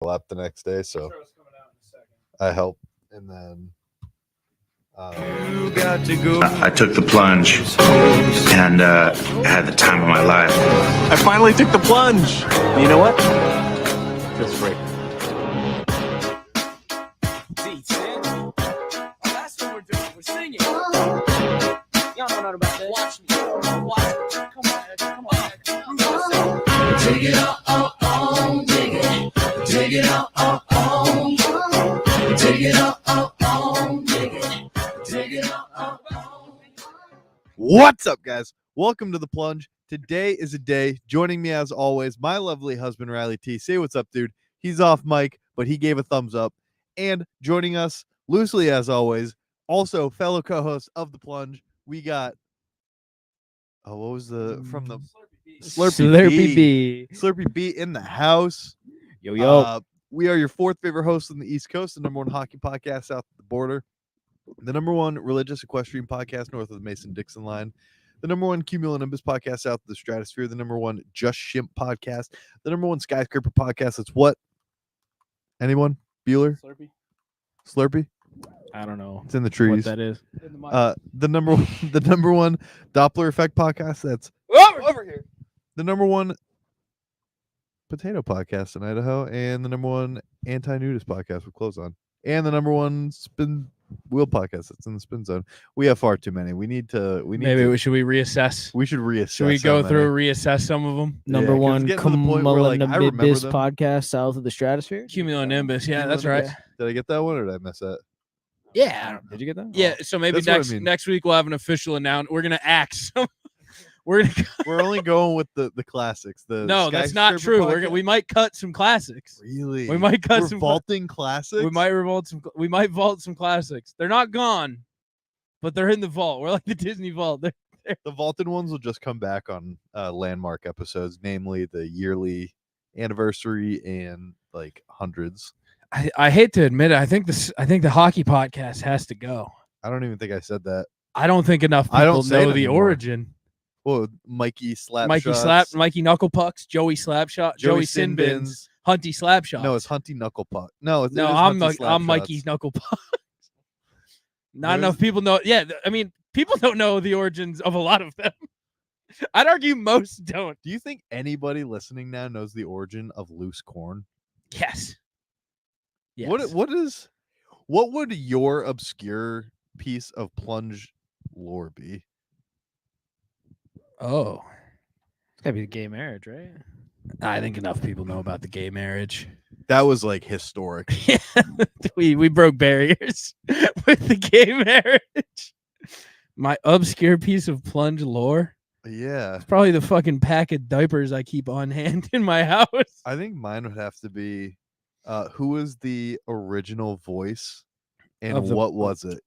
lap the next day, so I helped, and then I took the plunge and had the time of my life. I finally took the plunge. And you know what? Feels great. That's what we're doing. We're singing. Y'all know nothing about that. Watch me. Watch me. Come on. Take it on, dig it. Take it on, take it on, dig it. Take it on. what's up, guys? Welcome to the Plunge. Today is a day. Joining me as always, my lovely husband Riley T. Say what's up, dude. He's off mic, but he gave a thumbs up. And joining us loosely as always, also fellow co-host of the Plunge, we got what was the from the Slurpee B. Slurpee B in the house. Yo. We are your fourth favorite host on the East Coast, the number one hockey podcast south of the border, the number one religious equestrian podcast north of the Mason-Dixon line, the number one cumulonimbus podcast south of the stratosphere, the number one Just Shimp podcast, the number one skyscraper podcast. That's what? Anyone? Bueller? Slurpee? I don't know It's in the trees. what that is. The number one Doppler effect podcast. That's over here. The number one potato podcast in Idaho, and the number one anti-nudist podcast with clothes on, and the number one spin wheel podcast that's in the spin zone. We have far too many. Should we reassess? We should reassess. Should we go through reassess some of them? Number one Cumulonimbus podcast south of the stratosphere. Cumulonimbus, yeah, that's right. Did I get that one, or did I miss that? Yeah. Did you get that? Yeah. So maybe next week we'll have an official announcement. We're gonna axe. We're only going with the classics. No, that's not true. We might cut some classics. Really? We might cut some vaulting classics. We might vault some classics. They're not gone, but they're in the vault. We're like the Disney vault. The vaulted ones will just come back on landmark episodes, namely the yearly anniversary and like hundreds. I hate to admit it. I think the hockey podcast has to go. I don't even think I said that. I don't think enough people know the origin. Well, Mikey Mikey Knuckle Pucks, Joey Slapshot, Joey Sinbins, Hunty Slapshot. No, it's Hunty Knuckle Puck. No, I'm Mikey's Knuckle Pucks. Not enough people know. Yeah, I mean, people don't know the origins of a lot of them. I'd argue most don't. Do you think anybody listening now knows the origin of loose corn? Yes. What would your obscure piece of Plunge lore be? Oh, It's gotta be the gay marriage, right? I think enough people know about the gay marriage. That was like historic. Yeah, we broke barriers with the gay marriage. My obscure piece of Plunge lore. Yeah, it's probably the fucking pack of diapers I keep on hand in my house. I think mine would have to be, who was the original voice, and what was it?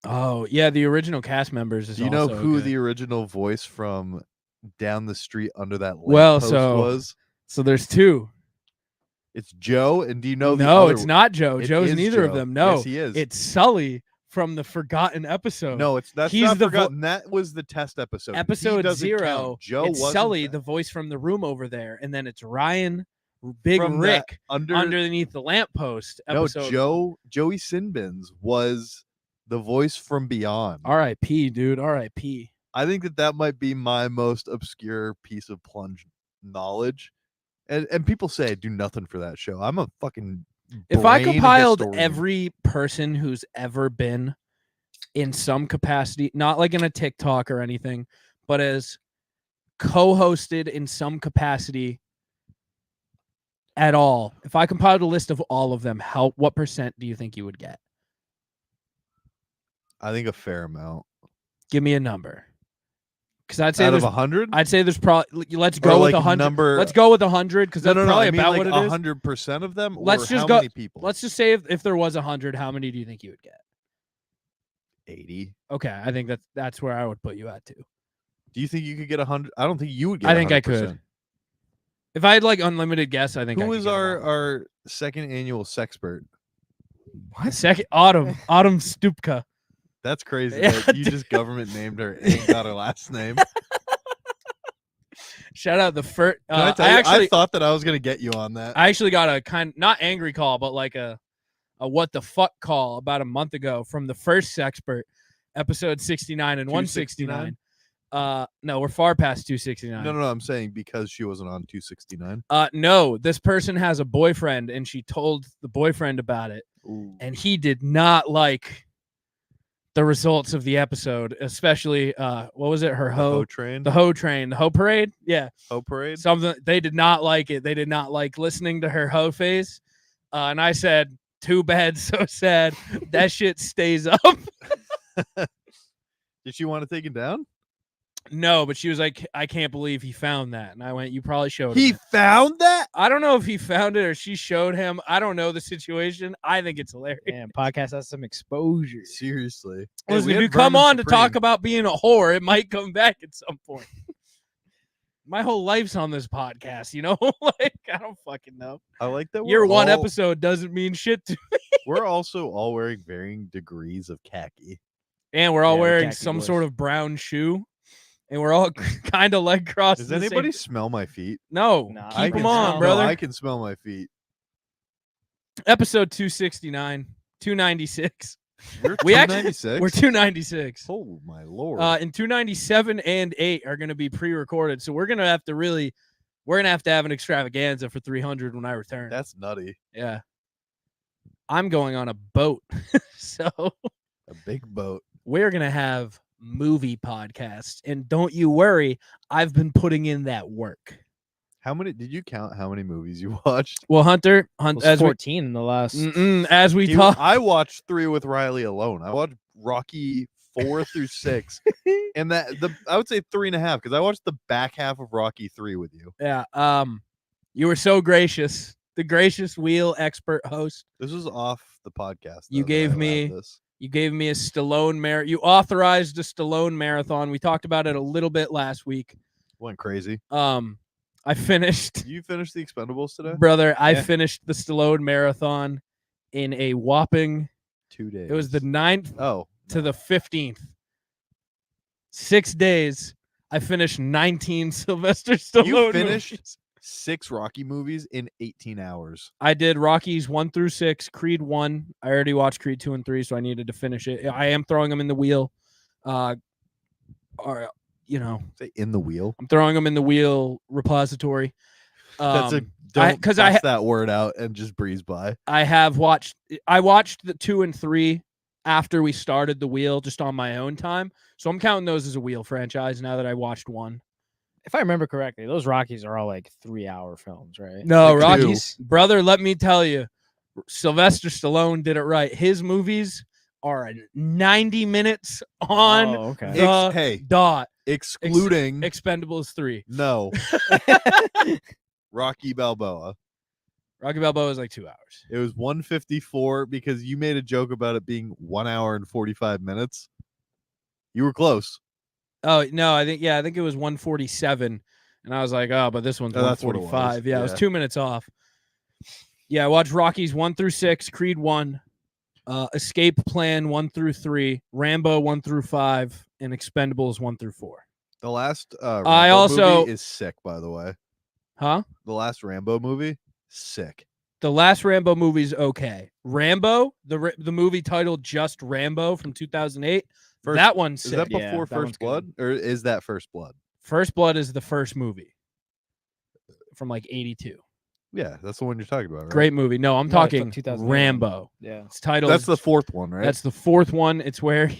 Oh, yeah, the original cast members. Do you know who the original voice from down the street under that lamppost was? So there's two. It's Joe, and do you know No, it's not Joe. Joe's neither of them. No, yes, he is. It's Sully from the Forgotten episode. No, that's not Forgotten. That was the test episode. Episode 0. Count. Joe it's wasn't Sully, that. the voice from the room over there, and then it's Ryan, Big From Rick underneath the lamppost. No, Episode. Joey Sinbins was the voice from Beyond. R.I.P. dude. R.I.P. I think that might be my most obscure piece of Plunge knowledge. And people say I do nothing for that show. I'm a fucking If I compiled historian. every person who's ever been in some capacity, not like in a TikTok or anything, but as co-hosted in some capacity at all, if I compiled a list of all of them, what percent do you think you would get? I think a fair amount. Give me a number. Because I'd say out of 100. I'd say there's probably. Let's go with 100. Let's go with 100 because that's probably about what it is. 100% of them. Let's just how go. Many people? Let's just say if there was 100, how many do you think you would get? 80. Okay, I think that's where I would put you at too. Do you think you could get 100? I don't think you would get. I think 100%. I could. If I had like unlimited guess, I think. Who was our second annual sexpert? What? Second Autumn Stupka. That's crazy. That you just government named her and got her last name. Shout out the first. Can I tell I you, actually, I thought that I was gonna get you on that. I actually got a not angry call, but like a what the fuck call about a month ago from the first Sexpert, episode 69 and 169. No, we're far past 269. No, I'm saying because she wasn't on 269. No, this person has a boyfriend, and she told the boyfriend about it, and he did not like the results of the episode, especially what was it? Her hoe train, the hoe train, the hoe parade. Yeah, hoe parade. Something they did not like it. They did not like listening to her hoe phase. And I said, "Too bad, so sad. That shit stays up." Did she want to take it down? No, but she was like, "I can't believe he found that." And I went, "You probably showed him." He found that? I don't know if he found it or she showed him. I don't know the situation. I think it's hilarious. Man, podcast has some exposure. Seriously. Listen, if you come on to talk about being a whore, it might come back at some point. My whole life's on this podcast, you know? Like, I don't fucking know. I like that. Your one episode doesn't mean shit to me. We're also all wearing varying degrees of khaki. And we're all Yeah, wearing khaki some boys. sort of brown shoe. And we're all kind of leg crossed. Does anybody smell my feet? No. Nah, Keep I them can on, smell- brother. No, I can smell my feet. Episode 269, 296. You're We actually- 296? We're 296. Oh my lord. And 297 and 8 are going to be pre-recorded. So we're going to have to have an extravaganza for 300 when I return. That's nutty. Yeah. I'm going on a boat. So A big boat. we're going to have movie podcasts. And don't you worry, I've been putting in that work. How many did you count how many movies you watched? Well, Hunter, Was as we 14 in the last. as we He- talk, I watched 3 with Riley alone. I watched Rocky 4 through 6. And I would say 3.5 because I watched the back half of Rocky 3 with you. yeah, you were so gracious, the gracious wheel expert host. This was off the podcast. You though, that gave I allowed me- this. You gave me a Stallone marathon. You authorized a Stallone marathon. We talked about it a little bit last week. Went crazy. I finished, You finished the Expendables today? brother. I Yeah. finished the Stallone marathon in a whopping. 2 days. It was the 9th Oh, to the 15th. 6 days. I finished 19 Sylvester Stallone. You finished movies. 6 Rocky movies in 18 hours. I did Rockies 1 through 6, Creed 1. I already watched Creed 2 and 3, so I needed to finish it. I am throwing them in the wheel. Or Say in the wheel. I'm throwing them in the wheel repository. That's a I- don't 'cause bust I that word out and just breeze by. I watched the 2 and 3 after we started the wheel just on my own time. So I'm counting those as a wheel franchise now that I watched 1. If I remember correctly, those Rockies are all like 3-hour films, right? No, Like Rockies. Brother, let me tell you, Sylvester Stallone did it right. His movies are 90 minutes on Oh, okay. the Hey, dot. excluding Expendables 3. no Rocky Balboa. Rocky Balboa is like 2 hours. It was 154 because you made a joke about it being 1 hour and 45 minutes. You were close. Oh, no, I think it was 147. And I was like, oh, but this one's Oh, that's what it was. 145. Yeah, it was Yeah. 2 minutes off. Yeah, I watched Rockies 1 through 6, Creed 1, Escape Plan 1 through 3, Rambo 1 through 5, and Expendables 1 through 4. The last I Rambo also- movie is sick, by the way. Huh? The last Rambo movie, sick. The last Rambo movie's okay. Rambo, the movie titled just Rambo from 2008, First, that one's is sick. that Yeah, before that one's First Blood, or is that First Blood? First Blood is the first movie from like 82. Yeah, that's the one you're talking about, right? Great movie. No, I'm No, it's talking 2008. Rambo. Yeah. It's titled. That's the 4th one, right? That's the 4th one. It's where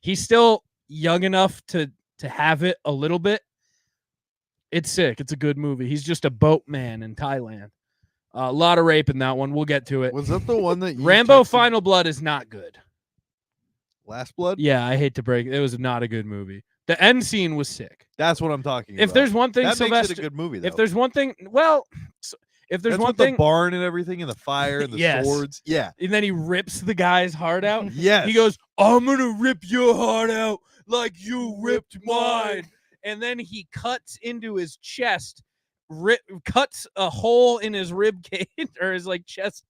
he's still young enough to have it a little bit. It's sick. It's a good movie. He's just a boatman in Thailand. A lot of rape in that one. We'll get to it. Was that the one that you Rambo texted- Final Blood is not good. Last Blood? Yeah, I hate to break it. It was not a good movie. The end scene was sick. That's what I'm talking If about. there's one thing, that Sylvester, makes it a good movie, though. if there's one thing, well, if there's That's one with thing, the barn and everything, and the fire and the Yes. swords. Yeah. and then he rips the guy's heart out. Yes. He goes, I'm gonna rip your heart out like you ripped mine. And then he cuts into his chest, cuts a hole in his rib cage or his like chest.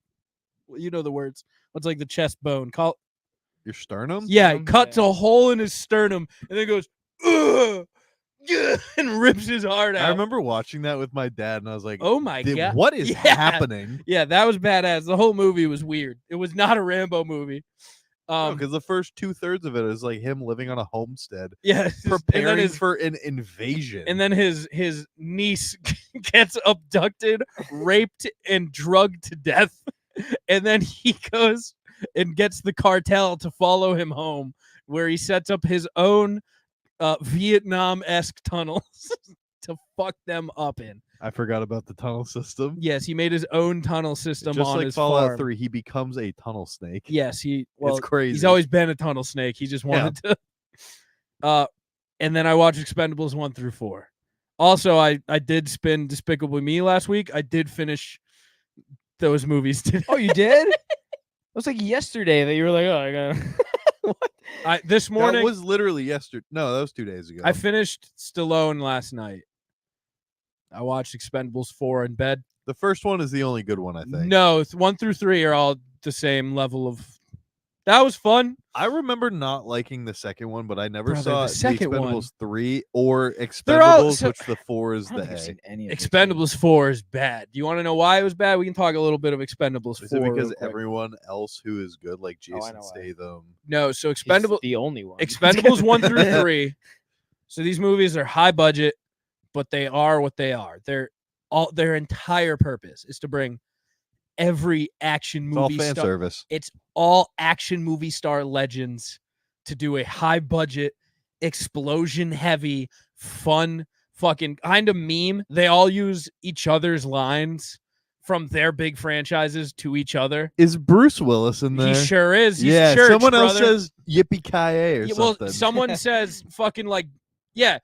You know the words. What's like the chest bone? Your sternum? Yeah, he cuts a hole in his sternum and then goes, ugh, and rips his heart out. I remember watching that with my dad, and I was like, Oh my God. what is Yeah. happening?" Yeah, that was badass. The whole movie was weird. It was not a Rambo movie. Because the first 2/3 of it is like him living on a homestead, yeah, preparing for an invasion. and then his niece gets abducted, raped, and drugged to death. And then he goes and gets the cartel to follow him home, where he sets up his own Vietnam-esque tunnels to fuck them up in. I forgot about the tunnel system. Yes, he made his own tunnel system Just on like his Fallout farm. 3, he becomes a tunnel snake. Yes, It's crazy. He's always been a tunnel snake. He just wanted to. And then I watched Expendables 1 through 4. Also, I did spin Despicable Me last week. I did finish those movies today. Oh, you did? It was like yesterday that you were like, oh, I gotta. This morning That was literally yesterday. No, that was 2 days ago. I finished Stallone last night. I watched Expendables 4 in bed. The first one is the only good one, I think. No, 1 through 3 are all the same level of. That was fun. I remember not liking the second one, but I never Brother, saw the second the one- Expendables 3 or They're Expendables, all- so- which the 4 is I don't the think I've A. seen any of the Expendables 4 is bad. Do you want to know why it was bad? We can talk a little bit of Expendables 4. Is it because real quick. everyone else who is good, like Oh, I Jason know why. Statham? No, so He's Expendables the only one. Expendables 1 through 3. So these movies are high budget, but they are what they are. Their entire purpose is to bring every action It's all movie fan star. service. It's all action movie star legends to do a high budget, explosion heavy, fun fucking kind of meme. They all use each other's lines from their big franchises to each other. Is Bruce Willis in there? He sure is. He's yeah, church, someone else brother. says yippee ki or Yeah, well, something. someone says fucking like, yeah.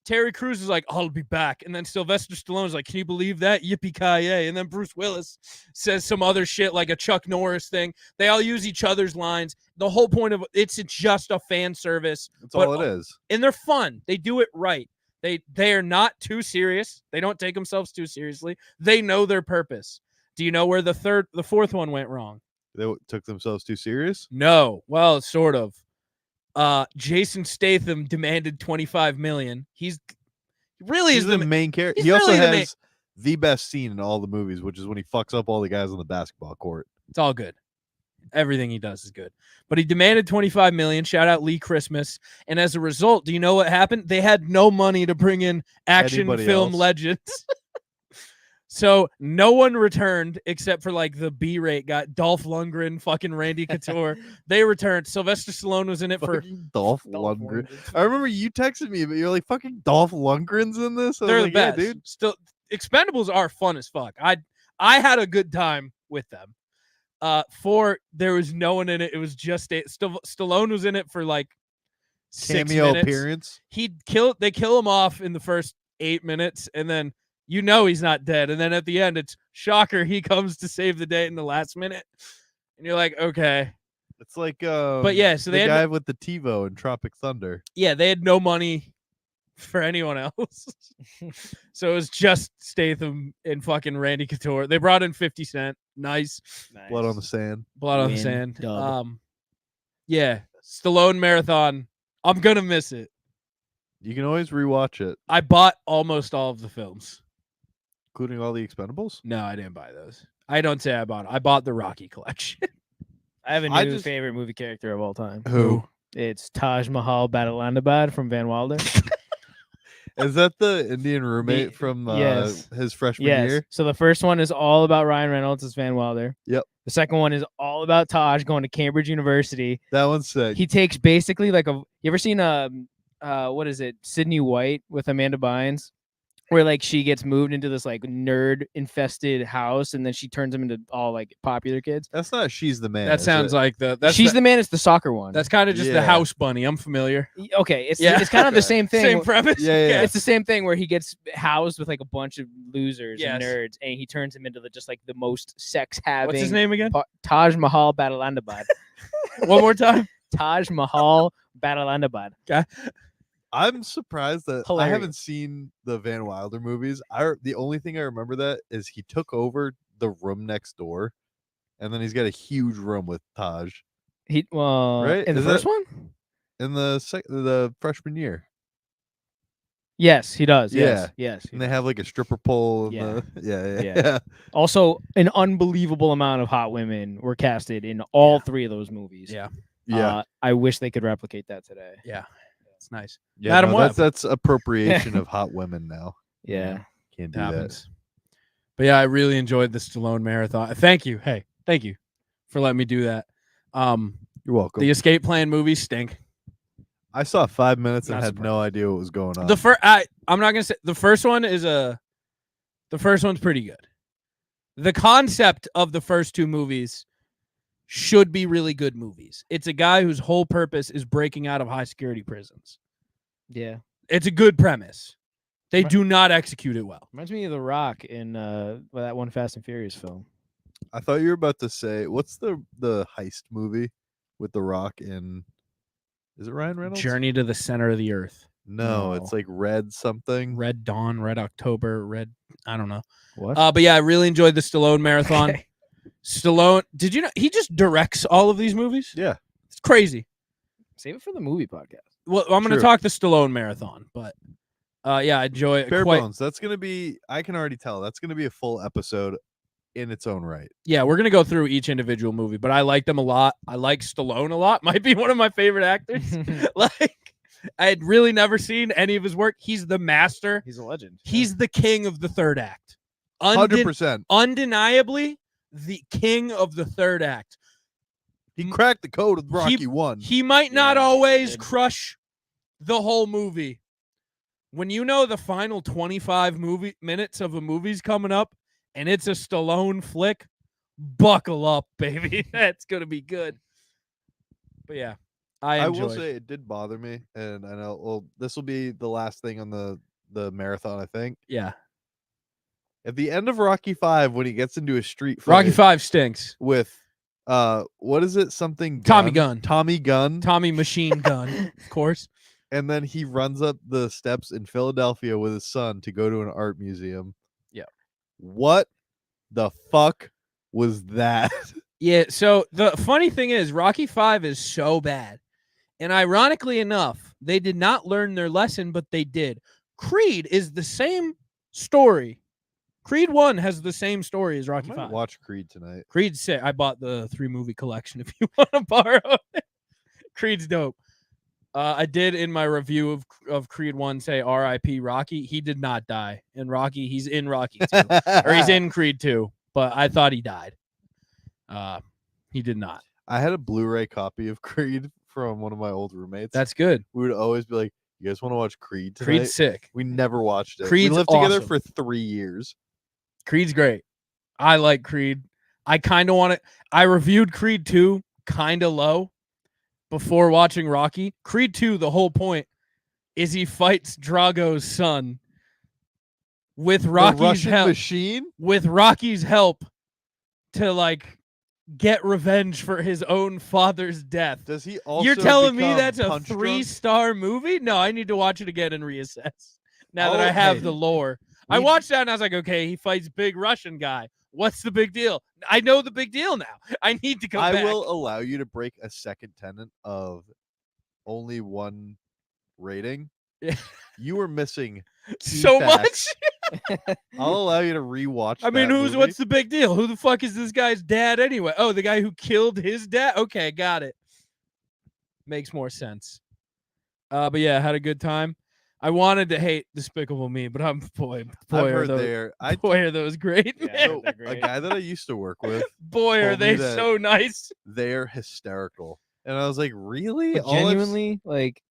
Terry Crews is like, I'll be back, and then Sylvester Stallone's like, can you believe that? Yippee ki And then Bruce Willis says some other shit like a Chuck Norris thing. They all use each other's lines. The whole point of it's just a fan service. That's all it is. And they're fun. They do it right. They are not too serious. They don't take themselves too seriously. They know their purpose. Do you know where the fourth one went wrong? They took themselves too serious. No. Well, sort of. Jason Statham demanded $25 million. He really He's is the main character. he's He also really the main- has the best scene in all the movies, which is when he fucks up all the guys on the basketball court. It's all good. Everything he does is good. But he demanded $25 million. Shout out Lee Christmas. And as a result, do you know what happened? They had no money to bring in action Anybody film else? legends. So no one returned except for like the B-rate guy, Dolph Lundgren, fucking Randy Couture. They returned. Sylvester Stallone was in it for. Fucking Dolph Lundgren. I remember you texted me, but you're like, "Fucking Dolph Lundgren's in this." I was They're like, the yeah, best. dude. Still, Expendables are fun as fuck. I had a good time with them. There was no one in it. It was just Stallone was in it for like 6 Cameo minutes. appearance. They kill him off in the first 8 minutes, and then you know he's not dead. And then at the end, it's shocker, he comes to save the day in the last minute. And you're like, okay. It's like, But yeah, so the they had guy with the TiVo in Tropic Thunder. Yeah, they had no money for anyone else. So it was just Statham and fucking Randy Couture. They brought in 50 Cent. Nice. Blood on the sand. Blood on the Win, sand. dub. Yeah. Stallone marathon. I'm gonna miss it. You can always rewatch it, I bought almost all of the films. including all the Expendables. No, I didn't buy those. I don't say I bought it. I bought the Rocky collection. I have a I new just- favorite movie character of all time. Who It's Taj Mahal Badalandabad from Van Wilder. is that? The Indian roommate The- from yes. his freshman Yes. year. So the first one is all about Ryan Reynolds as Van Wilder. Yep. The second one is all about Taj going to Cambridge University. That one's sick. He takes basically like you ever seen what is it, Sydney White with Amanda Bynes, where like she gets moved into this like nerd infested house and then she turns them into all like popular kids. That's not She's the Man. That is sounds it? like that's She's the man. It's the soccer one. That's kind of just the Yeah. house bunny. I'm familiar. Okay. It's Yeah. it's kind of the same thing. Same premise. Yeah. It's the same thing where he gets housed with like a bunch of losers and Yes. nerds, and he turns him into just like the most sex having. What's his name again? Taj Mahal Badalandabad. One more time. Taj Mahal Badalandabad. I'm surprised that I Hilarious. haven't seen the Van Wilder movies. The only thing I remember that is he took over the room next door, and then he's got a huge room with Taj Right Right? in the Is first that- one. in the freshman year. Yes, he does. Yeah. Yes, yes. he And they does. have like a stripper pole. And Yeah. yeah. Yeah. Also, an unbelievable amount of hot women were casted in all three of those movies. Yeah. Yeah. I wish they could replicate that today. Yeah. It's nice. Yeah, Madam no, Web. that's appropriation of hot women now. Yeah. Can't It do that. happens. But yeah, I really enjoyed the Stallone marathon. Thank you. Hey, thank you for letting me do that. You're welcome. The escape plan movies stink. I saw 5 minutes and Not had no idea what was going on. I'm not gonna say the first one is the first one's pretty good. The concept of the first two movies should be really good movies. It's a guy whose whole purpose is breaking out of high security prisons. Yeah. It's a good premise. They Right. do not execute it well. Reminds me of The Rock in that one Fast and Furious film. I thought you were about to say, what's the heist movie with The Rock in? Is it Ryan Reynolds? Journey to the Center of the Earth. No, it's like Red something. Red Dawn, Red October, Red. I don't know. What? But yeah, I really enjoyed the Stallone marathon. Okay. Stallone, did you know he just directs all of these movies? Yeah. It's crazy. Save it for the movie podcast. Well, I'm going to True. talk the Stallone marathon, but yeah, I enjoy it. Bare bones. That's gonna be. I can already tell. That's gonna be a full episode in its own right. Yeah, we're going to go through each individual movie, but I like them a lot. I like Stallone a lot. Might be one of my favorite actors. Like, I had really never seen any of his work. He's the master. He's a legend. He's the king of the third act. 100%. Undeniably, the king of the third act. He cracked the code of Rocky 1. He might not Yeah, he always did. crush the whole movie. When you know the final 25 minutes of a movie's coming up and it's a Stallone flick, buckle up, baby. That's going to be good. But yeah, I I enjoyed will say it did bother me, and I know. Well, this will be the last thing on the marathon. I think Yeah. at the end of Rocky 5, when he gets into a street fight Rocky 5 stinks. with what is it? Something Tommy Gunn. Tommy Gunn. Tommy Machine Gun, of course. And then he runs up the steps in Philadelphia with his son to go to an art museum. Yeah. What the fuck was that? Yeah, so the funny thing is Rocky 5 is so bad. And ironically enough, they did not learn their lesson, but they did. Creed is the same story. Creed 1 has the same story as I Rocky might 5. watch Creed tonight. Creed's sick. I bought the 3-movie collection if you want to borrow it. Creed's dope. I did in my review of Creed 1 say R.I.P. Rocky. He did not die in Rocky. He's in Rocky 2. Or he's in Creed 2, but I thought he died. He did not. I had a Blu-ray copy of Creed from one of my old roommates. That's good. We would always be like, "You guys want to watch Creed tonight?" Creed's sick. We never watched it. Creed's we lived together awesome. for 3 years. Creed's great. I like Creed. I kind of want to. I reviewed Creed 2 kind of low before watching Rocky. Creed 2, the whole point is he fights Drago's son with The Rocky's Russian help. machine. With Rocky's help to like get revenge for his own father's death. Does he also? You're telling me become that's a punch drunk? 3-star movie? No, I need to watch it again and reassess. Now that I Oh, have hey. the lore. I We- watched that and I was like, okay, he fights big Russian guy. What's the big deal? I know the big deal now. I need to go I back. will allow you to break a second tenet of only one rating. Yeah. You were missing so facts. much. I'll allow you to rewatch. I mean, that movie. what's the big deal? Who the fuck is this guy's dad anyway? Oh, the guy who killed his dad? Okay, got it. Makes more sense. But yeah, had a good time. I wanted to hate Despicable Me, but boy, I've are heard those, I boy, are those great. Yeah, man. so, they're a great. guy that I used to work with. Boy, are told me they that- so nice. They're hysterical, and I was like, really? But All I've s- genuinely, like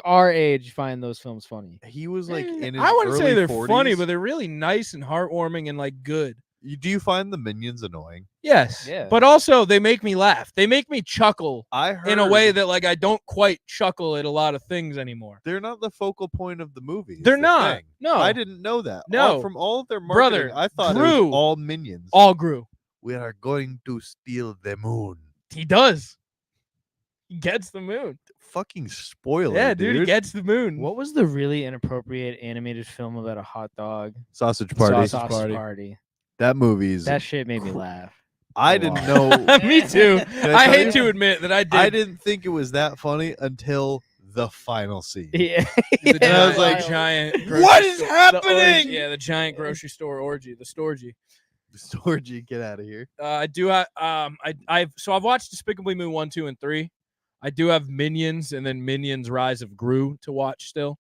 our age find those films funny. he was like in his I wouldn't say early they're 40s. funny, but they're really nice and heartwarming and like good. Do you find the minions annoying? Yes. Yeah. But also they make me laugh. They make me chuckle I heard in a way that like I don't quite chuckle at a lot of things anymore. they're not the focal point of the movie. is They're the not. thing. No. I didn't know that. No. From all of their Brother, marketing, I thought it Drew- was all minions. All grew. We are going to steal the moon. He does. He gets the moon. Fucking spoiler, Yeah, dude, he gets the moon. What was the really inappropriate animated film about a hot dog? Sausage Party. Sausage Party. That movie's. That shit made me laugh. I a didn't lot. know. Me too. Can I I tell hate you? to admit that I did. I didn't think it was that funny until the final scene. Yeah. The And I was like, giant what grocery is store- the happening? orgy- Yeah, the giant grocery store orgy, the storgy. Storgy, get out of here. I do have I've watched Despicable Me 1, 2, and 3. I do have Minions and then Minions Rise of Gru to watch still.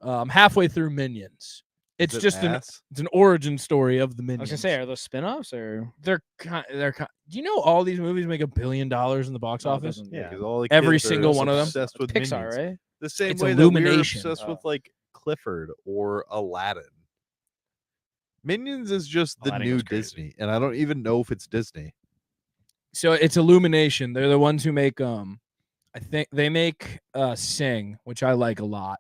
I'm halfway through Minions. It's Is it just ass? it's an origin story of the I Minions. was gonna say, are those spin-offs or they're do you know all these movies make $1 billion in the box No, it office? doesn't- Yeah, yeah. because all the Every kids are single one of them? obsessed with Pixar, Minions. right? The same It's way that we're Illumination. obsessed with Oh. like Clifford or Aladdin. Minions is just the Aladdin new goes crazy. Disney, and I don't even know if it's Disney. So it's Illumination. They're the ones who make I think they make Sing, which I like a lot.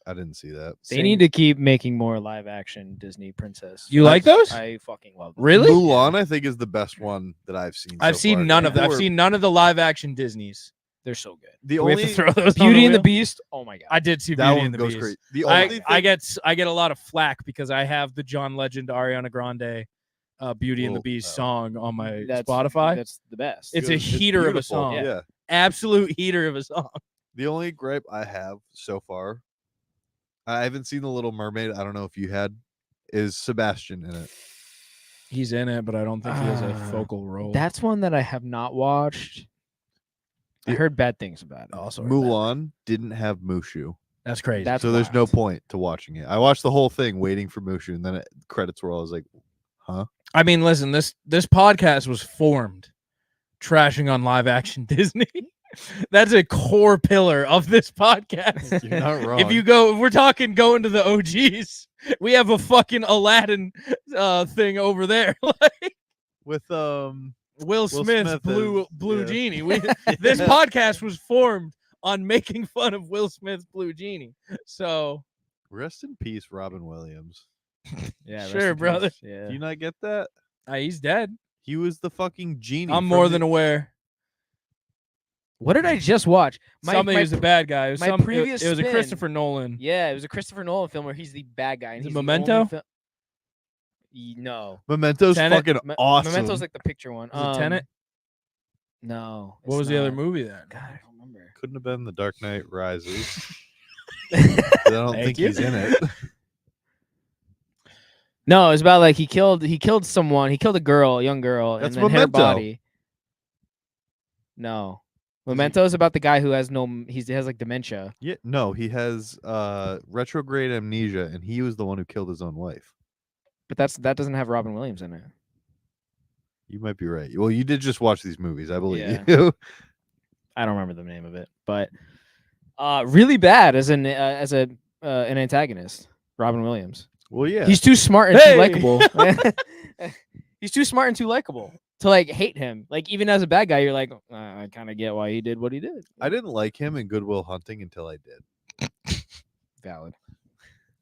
I didn't see that. They need to keep making more live action Disney princess. You like those? I fucking love them. Really? Mulan, I think, is the best one that I've seen. I've so seen far. none of them. I've People are- seen none of the live action Disneys. They're so good. the Do we have only to throw those on Beauty the and the wheel? Beast. Oh my god. I did see that Beauty one and the goes Beast. great. The only I thing, get a lot of flack because I have the John Legend Ariana Grande Beauty and the Well, Beast no. song on my That's Spotify. That's the best. It's a because heater of a beautiful. song. Yeah. Absolute heater of a song. The only gripe I have so far, I haven't seen The Little Mermaid. I don't know if you had, is Sebastian in it. He's in it, but I don't think he has a Ah, focal role. That's one that I have not watched. I Yeah. heard bad things about it. also heard that. Mulan didn't have Mushu, That's crazy. That's so there's no wild. point to watching it. I watched the whole thing waiting for Mushu, and then credits were all. I was like, huh? I mean, listen, this podcast was formed trashing on live action Disney. That's a core pillar of this podcast. You're not wrong. If we're talking going to the OGs. We have a fucking Aladdin thing over there. Like with Will Smith's Smith blue is- yeah. genie. This podcast was formed on making fun of Will Smith's blue genie. So rest in peace, Robin Williams. Yeah, rest Sure, in brother. peace. Yeah. Do you not get that? he's dead. He was the fucking genie. I'm from more the- than aware. What did I just watch? Somebody was a bad guy. It was, my it- previous it was a spin- Christopher Nolan. Yeah, it was a Christopher Nolan film where he's the bad guy. And Is it he's the only Memento? No. Memento's Tenet? fucking Me- awesome. Memento's like the picture one. Was it Tenet? No. What it's was the other not. movie then? God, I don't remember. Couldn't have been The Dark Knight Rises. I don't Thank think you. he's in it. No, it was about like he killed someone. He killed a girl, a young girl, That's and then hit her Memento. body. No. Memento is about the guy who has he has like dementia. Yeah, no, he has retrograde amnesia, and he was the one who killed his own wife. But that doesn't have Robin Williams in it. You might be right. Well, you did just watch these movies, I believe Yeah. you. I don't remember the name of it, but really bad as an antagonist. Robin Williams. Well, yeah. He's too smart and Hey! too likable. He's too smart and too likable to like hate him. Like even as a bad guy, you're like, I kind of get why he did what he did. I didn't like him in Good Will Hunting until I did. Valid.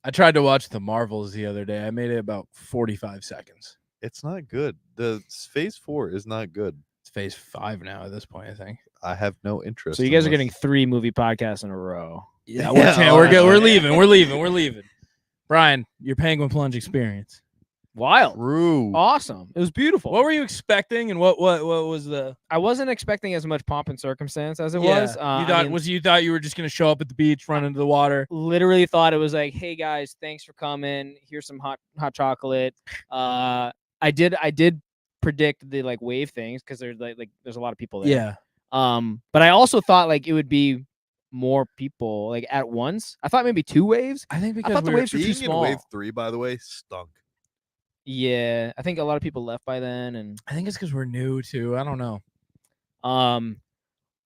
I tried to watch The Marvels the other day. I made it about 45 seconds. It's not good. The Phase 4 is not good. It's phase 5 now at this point, I think. I have no interest. So you guys are unless- getting 3 movie podcasts in a row. Yeah, Yeah, we're good. all We're right. leaving. We're leaving. We're leaving. Brian, your Penguin Plunge experience. Wild. True. Awesome. It was beautiful. What were you expecting, and what was the? I wasn't expecting as much pomp and circumstance as it Yeah. was. You I thought mean, you thought you were just gonna show up at the beach, run into the water? literally thought it was like, hey guys, thanks for coming. Here's some hot chocolate. I did predict the like wave things because there's like there's a lot of people there. Yeah. But I also thought like it would be more people like at once. I thought maybe 2 waves. I think because thought the we were, waves were too Being in small. Wave 3, by the way, stunk. Yeah, I think a lot of people left by then, and I think it's because we're new too. I don't know.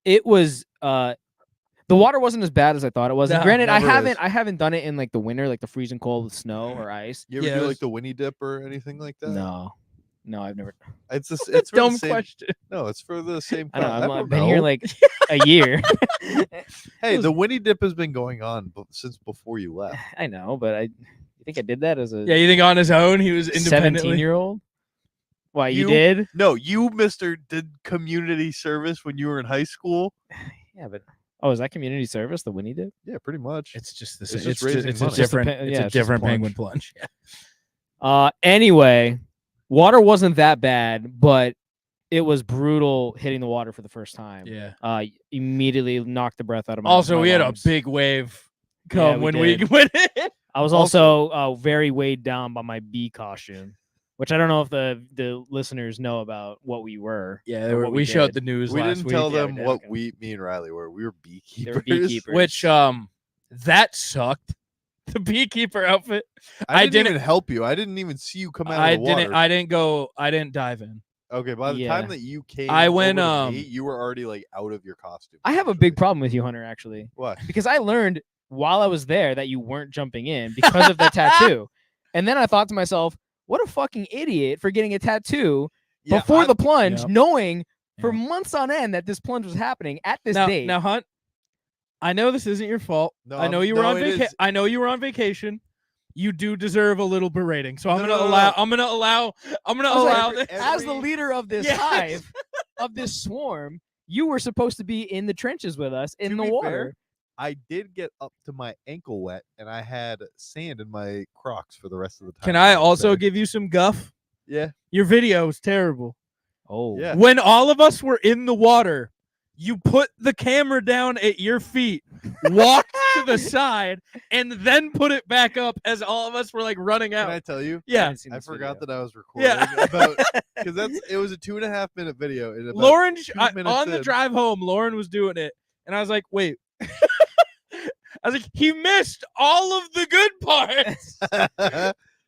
it was the water wasn't as bad as I thought it was. And No, granted, never is. I haven't done it in like the winter, like the freezing cold with snow or ice. You ever Yeah, it do was- like the Winnie Dip or anything like that? No, I've never. It's just, That's it's for the dumb same- question. No, it's for the same. I know. crowd. I've don't been here know. like a year. Hey, was- the Winnie Dip has been going on since before you left. I know, but you think I did that as a Yeah, you think on his own he was independently? 17-year-old? Why you You- did? No, you, Mister, did community service when you were in high school. Yeah, but is that community service? The Winnie did? Yeah, pretty much. It's just the It's same. just It's, raising it's money. a different. It's just a It's yeah, a it's just a different plunge. penguin plunge. Yeah. Anyway, water wasn't that bad, but it was brutal hitting the water for the first time. Yeah. Immediately knocked the breath out of my. Also, my we had a lungs. big wave Yeah, come we when we did. went in. I was also very weighed down by my bee costume, which I don't know if the listeners know about what we were. Yeah, or what we showed the did. news We last didn't week. tell Yeah, we them did, what okay. me and Riley were. We were beekeepers. They were beekeepers. Which that sucked. The beekeeper outfit. I I didn't didn't- even help you. I didn't even see you come out I of the water. didn't. I didn't go. I didn't dive in. Okay, by the Yeah. time that you came, I went, over to me, you were already like out of your costume. I have a big problem with you, Hunter. Actually, What? because I learned while I was there that you weren't jumping in because of the tattoo, and then I thought to myself, "What a fucking idiot for getting a tattoo Yeah, before I- the plunge, Yep. knowing for Yep. months on end that this plunge was happening at this now, date." now, Hunt. I know this isn't your fault. No, I know I'm- you were no, on it vacation. is. I know you were on vacation. You do deserve a little berating, so I'm No, gonna no, no, allow. no. I'm gonna allow. I'm gonna I was like, allow this. as the leader of this Yes. hive, of this swarm, you were supposed to be in the trenches with us in To the be water. fair, I did get up to my ankle wet, and I had sand in my Crocs for the rest of the time. Can that I was also there. give you some guff? Yeah, Your video was terrible. Oh, yeah. When all of us were in the water, you put the camera down at your feet, walked to the side, and then put it back up as all of us were like running Can I out. tell you? Yeah. I forgot that I was Yeah. recording about because it was a 2.5 minute video. And about Lauren, 2 on minutes the in- drive home, Lauren was doing it, and I was like, "Wait." I was like, "He missed all of the good parts."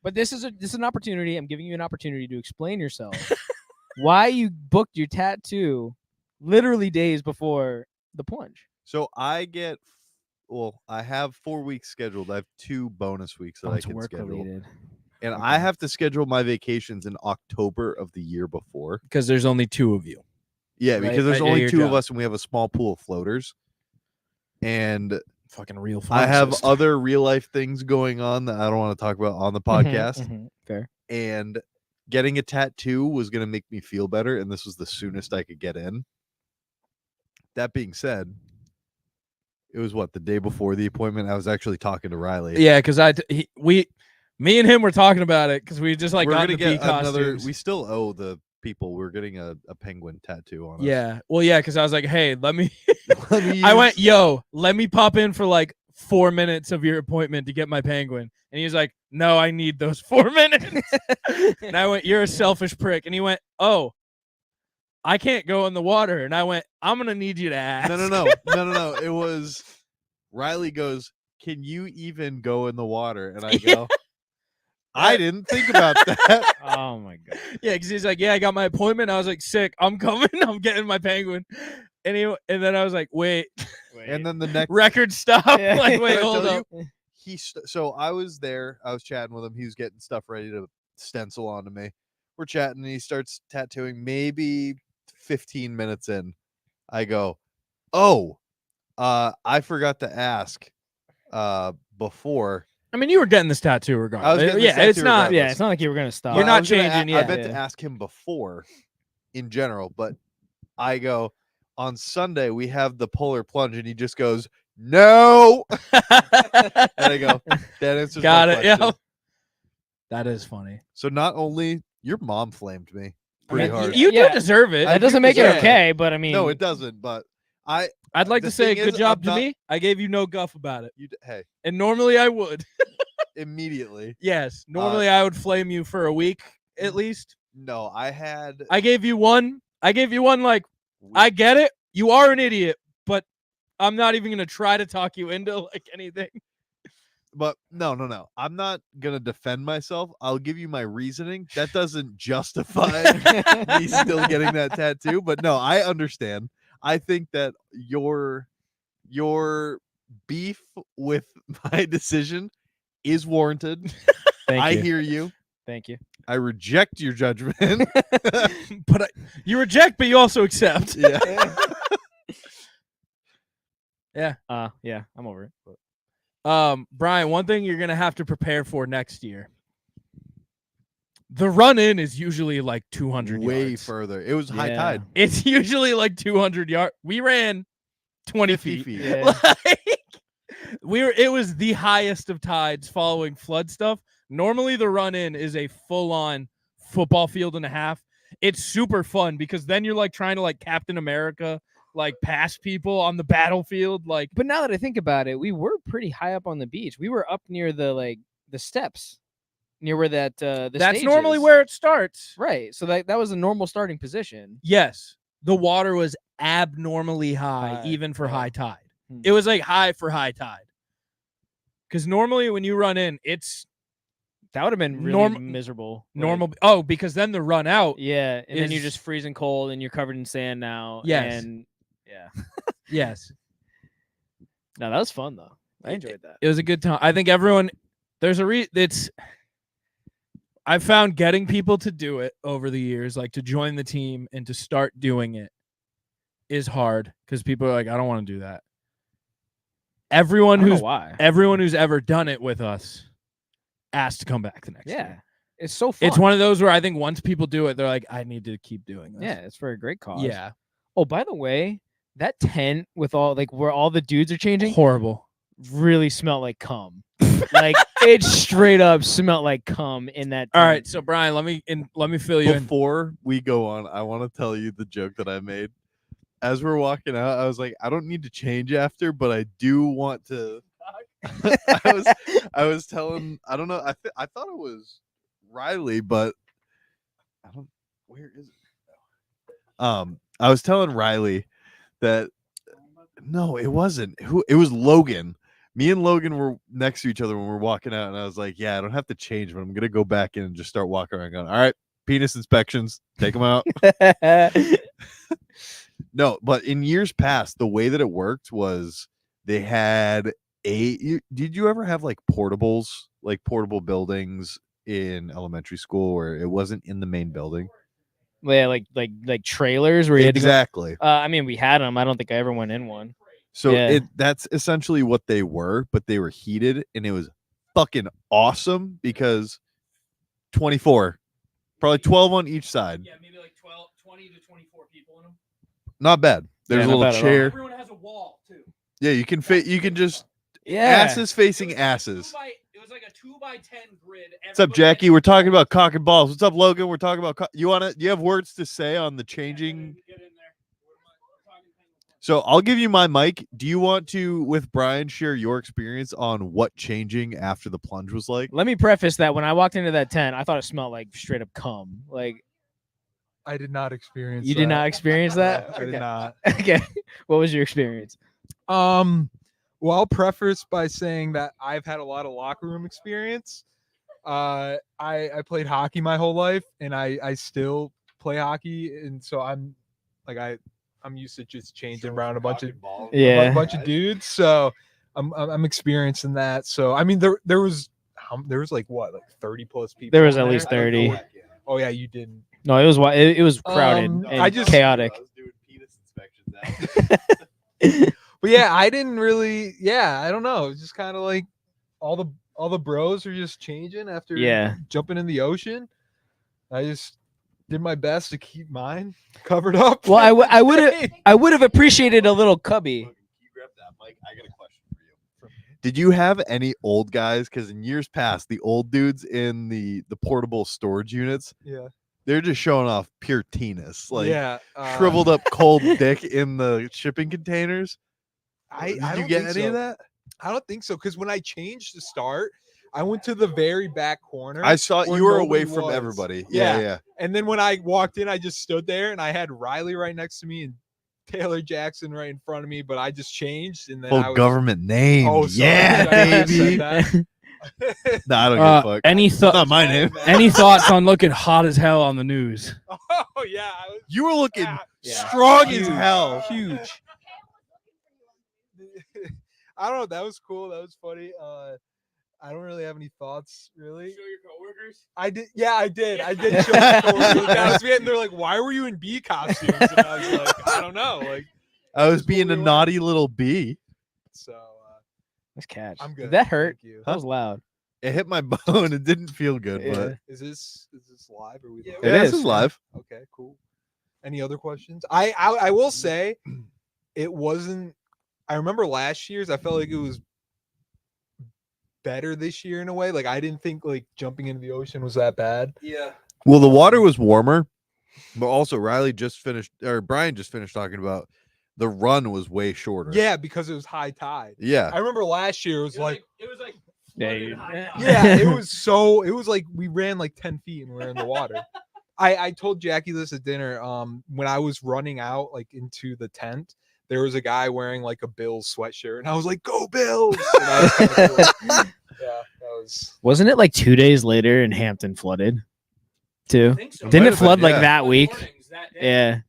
But this is an opportunity. I'm giving you an opportunity to explain yourself. Why you booked your tattoo literally days before the plunge. So I have 4 weeks scheduled. I have 2 bonus weeks that I can schedule. And I have to schedule my vacations in October of the year before. Because there's only 2 of you. Yeah, Right, because there's at only your 2 of job. us and we have a small pool of floaters. And Fucking real. I have pharmacist. other real life things going on that I don't want to talk about on the podcast. Fair. And getting a tattoo was going to make me feel better. And this was the soonest I could get in. That being said, it was the day before the appointment. I was actually talking to Riley. Yeah, because me and him were talking about it because we just like we're got gonna the bee get another. costumes. We still owe the people. We're getting a penguin tattoo on us. Yeah, well, yeah, because I was like, "Hey, let me." Let me I went, use- "Yo, let me pop in for like 4 minutes of your appointment to get my penguin," and he was like, "No, I need those 4 minutes." And I went, "You're a selfish prick," and he went, "Oh, I can't go in the water," and I went, "I'm gonna need you to ask." No. It was Riley goes, "Can you even go in the water?" And I go, "I didn't think about that." Oh my god. Yeah, because he's like, "Yeah, I got my appointment." I was like, "Sick, I'm coming. I'm getting my penguin." And then I was like, "Wait," And then the next record stop. Yeah. Like, wait, Can I hold tell up. so I was there. I was chatting with him. He was getting stuff ready to stencil onto me. We're chatting, and he starts tattooing. Maybe 15 minutes in, I go, "Oh, I forgot to ask before." I mean, you were getting this tattoo I was regardless. getting this Yeah, it's tattoo not. regardless. Yeah, it's not like you were gonna stop. You're But not I was gonna changing, I yeah. meant to Yeah. ask him before, in general, but I go on Sunday we have the polar plunge, and he just goes, "No," and I go, "That answers Got my it. Yeah, question." that is funny. So not only your mom flamed me I pretty mean, hard. You Yeah. do deserve it. I That doesn't do make it deserve it. okay, but I mean, No, it doesn't. But I'd like the to say thing good is, job I'm to not- me. I gave you no guff about it, hey, and normally I would. immediately. Yes, normally I would flame you for a week at least. No, I had. I gave you one. Like, I get it. You are an idiot, but I'm not even gonna try to talk you into like anything. But no. I'm not gonna defend myself. I'll give you my reasoning. That doesn't justify me still getting that tattoo. But no, I understand. I think that your beef with my decision is warranted. thank I you. hear you. Thank you. I reject your judgment. But you reject, but you also accept. Yeah. Yeah, I'm over it. But Brian, one thing you're gonna have to prepare for next year. The run in is usually like 200 Way yards. further. It was high Yeah. tide. It's usually like 200 yards. We ran 20 50 feet. feet. Yeah. Like, it was the highest of tides following flood stuff. Normally the run in is a full on football field and a half. it's super fun because then you're like trying to like Captain America, like pass people on the battlefield. Like, But now that I think about it, we were pretty high up on the beach. We were up near the steps, near where that the that's stage normally is. where it starts. Right. So that was a normal starting position. Yes, the water was abnormally high, High, even for yeah. high tide. Hmm. It was like high for high tide. Because normally when you run in, it's That would have been really miserable. Like, normal. Oh, because then the run out. Yeah, and then you're is- just freezing cold and you're covered in sand now. Yes. And yeah. Yes, No, that was fun though. I enjoyed that. it was a good time. I think everyone. There's a it's. I've found getting people to do it over the years, like to join the team and to start doing it, is hard because people are like, I don't want to do that. Everyone I don't know who's why. everyone who's ever done it with us asked to come back the next Yeah. year. It's so fun. It's one of those where I think once people do it, they're like, I need to keep doing this. Yeah, it's for a great cause. Yeah. Oh, by the way, that tent with all like where all the dudes are changing Horrible. really smelled like cum. Like it straight up smelled like cum in that tent. All right, so Brian, let me fill you in. Before we go on, I want to tell you the joke that I made. As we're walking out, I was like, I don't need to change after, but I do want to. I was telling, I don't know, I thought it was Riley, but I don't. Where is it? I was telling Riley that no, it wasn't. It was Logan. Me and Logan were next to each other when we were walking out, and I was like, yeah, I don't have to change, but I'm gonna go back in and just start walking around going, all right, penis inspections, take them out. No, but in years past, the way that it worked was they had did you ever have like portables, like portable buildings in elementary school where it wasn't in the main building? Yeah, like trailers where you had to go. Exactly. I mean, we had them. I don't think I ever went in one. So Yeah. that's essentially what they were, but they were heated and it was fucking awesome because 24, probably 12 on each side. Yeah, maybe like 20 to 24 people in them. Not bad. There's Yeah, a not little bad at all. chair. Everyone has a wall too. Yeah, you can fit. You can just Yeah. asses facing asses. It was like a 2x10 grid. What's up, Jackie? We're talking about cock and balls. What's up, Logan? We're talking about. You want to? You have words to say on the changing? So I'll give you my mic. Do you want to, with Brian, share your experience on what changing after the plunge was like? Let me preface that when I walked into that tent, I thought it smelled like straight up cum. Like I did not experience. you did not experience that? I did not. Okay. What was your experience? Well, I'll preface by saying that I've had a lot of locker room experience. I played hockey my whole life, and I still play hockey, and so I'm used to just changing around a bunch of Yeah. a bunch of dudes. So I'm experiencing that. So I mean, there was like what, like 30 plus people. There was in at least there? I don't know 30. what- Oh yeah, you didn't. No, it was crowded and I just- chaotic. I was doing penis inspections out. But yeah, I didn't really. Yeah, I don't know. It's just kind of like all the bros are just changing after Yeah. jumping in the ocean. I just did my best to keep mine covered up. Well, I would have appreciated a little cubby. Logan, can you grab that mic? I got a question for you. Did you have any old guys? Because in years past, the old dudes in the portable storage units, Yeah. they're just showing off pure penis, like yeah. shriveled up cold dick in the shipping containers. I Did don't you get think any so. of that? I don't think so, because when I changed to start, I went to the very back corner. I saw where you were away nobody from was. everybody. Yeah. Yeah. And then when I walked in, I just stood there, and I had Riley right next to me and Taylor Jackson right in front of me. But I just changed, and then I Full was government name. Oh, sorry, yeah, did I not say baby. that? No, I don't give a fuck. Any It's not thought? my name. Any thoughts on looking hot as hell on the news? Oh yeah, I was, You were looking Yeah. strong as Huge. hell. huge. I don't know. That was cool. That was funny. I don't really have any thoughts, really. Show your coworkers. I did. Yeah, I did. I did show my coworkers that. And they're like, "Why were you in bee costumes?" And I was like, "I don't know." Like, I was That's what being a we were. naughty little bee. so. Let's catch. I'm good. Did that hurt? Thank you. That was loud. It hit my bone. It didn't feel good, Yeah. but Is this live? Or we? yeah, It this is. is live. Okay, cool. Any other questions? I will say, it wasn't. I remember last year's. I felt like it was better this year in a way. Like I didn't think like jumping into the ocean was that bad. Yeah. Well, the water was warmer, But also, Riley just finished, or Brian just finished talking about the run was way shorter. Yeah, because it was high tide. Yeah. I remember last year it was like Yeah, it was like we ran like 10 feet and we were in the water. I told Jackie this at dinner. When I was running out like into the tent, there was a guy wearing like a Bills sweatshirt, and I was like, "Go Bills!" And I was kinda cool. Yeah, that was. Wasn't it like 2 days later in Hampton flooded too? Didn't Might it have flood been, like yeah. that week? Yeah.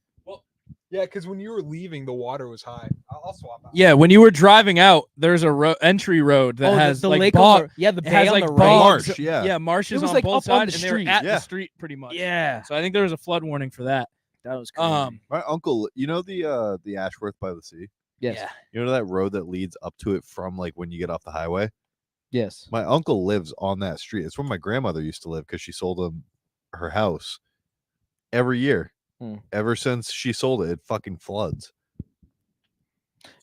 Yeah, because when you were leaving, the water was high. I'll swap out. Yeah, when you were driving out, there's a entry road that has the like lake bog. on the, yeah, the It bay has on like the right. bogs. Marsh, yeah. Yeah, marshes It was, on like, both up on the sides, and they were street. at Yeah. the street pretty much. Yeah, So I think there was a flood warning for that. that was crazy. My uncle, you know the Ashworth by the sea? yes, Yeah. You know that road that leads up to it from like when you get off the highway? yes. My uncle lives on that street. It's where my grandmother used to live because she sold him her house every year. Ever since she sold it, it fucking floods.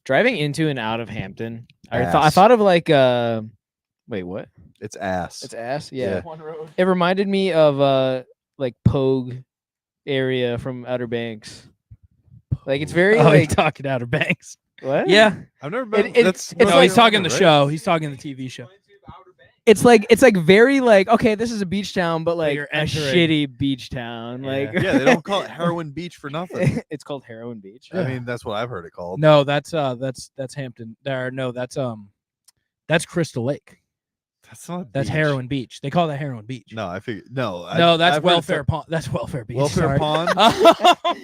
Driving into and out of Hampton, I Ass. thought of like wait, what? It's ass. It's ass. Yeah. Yeah. One road. It reminded me of like Pogue area from Outer Banks. Like it's very Oh, like he's talking Outer Banks. what? Yeah. I've never been. It- that's it's no, like- he's talking the right? show. He's talking the TV show. It's like very like okay, this is a beach town, but like you're a entering. shitty beach town. Yeah. Like Yeah, they don't call it Heroin Beach for nothing. it's called Heroin Beach. I mean, that's what I've heard it called. No, that's Hampton. There, no, that's Crystal Lake. That's not. That's beach. Heroin Beach. They call that Heroin Beach. No, I figured. No, No, that's I've heard Welfare it's Pond. That's Welfare Beach. Welfare sorry. Pond.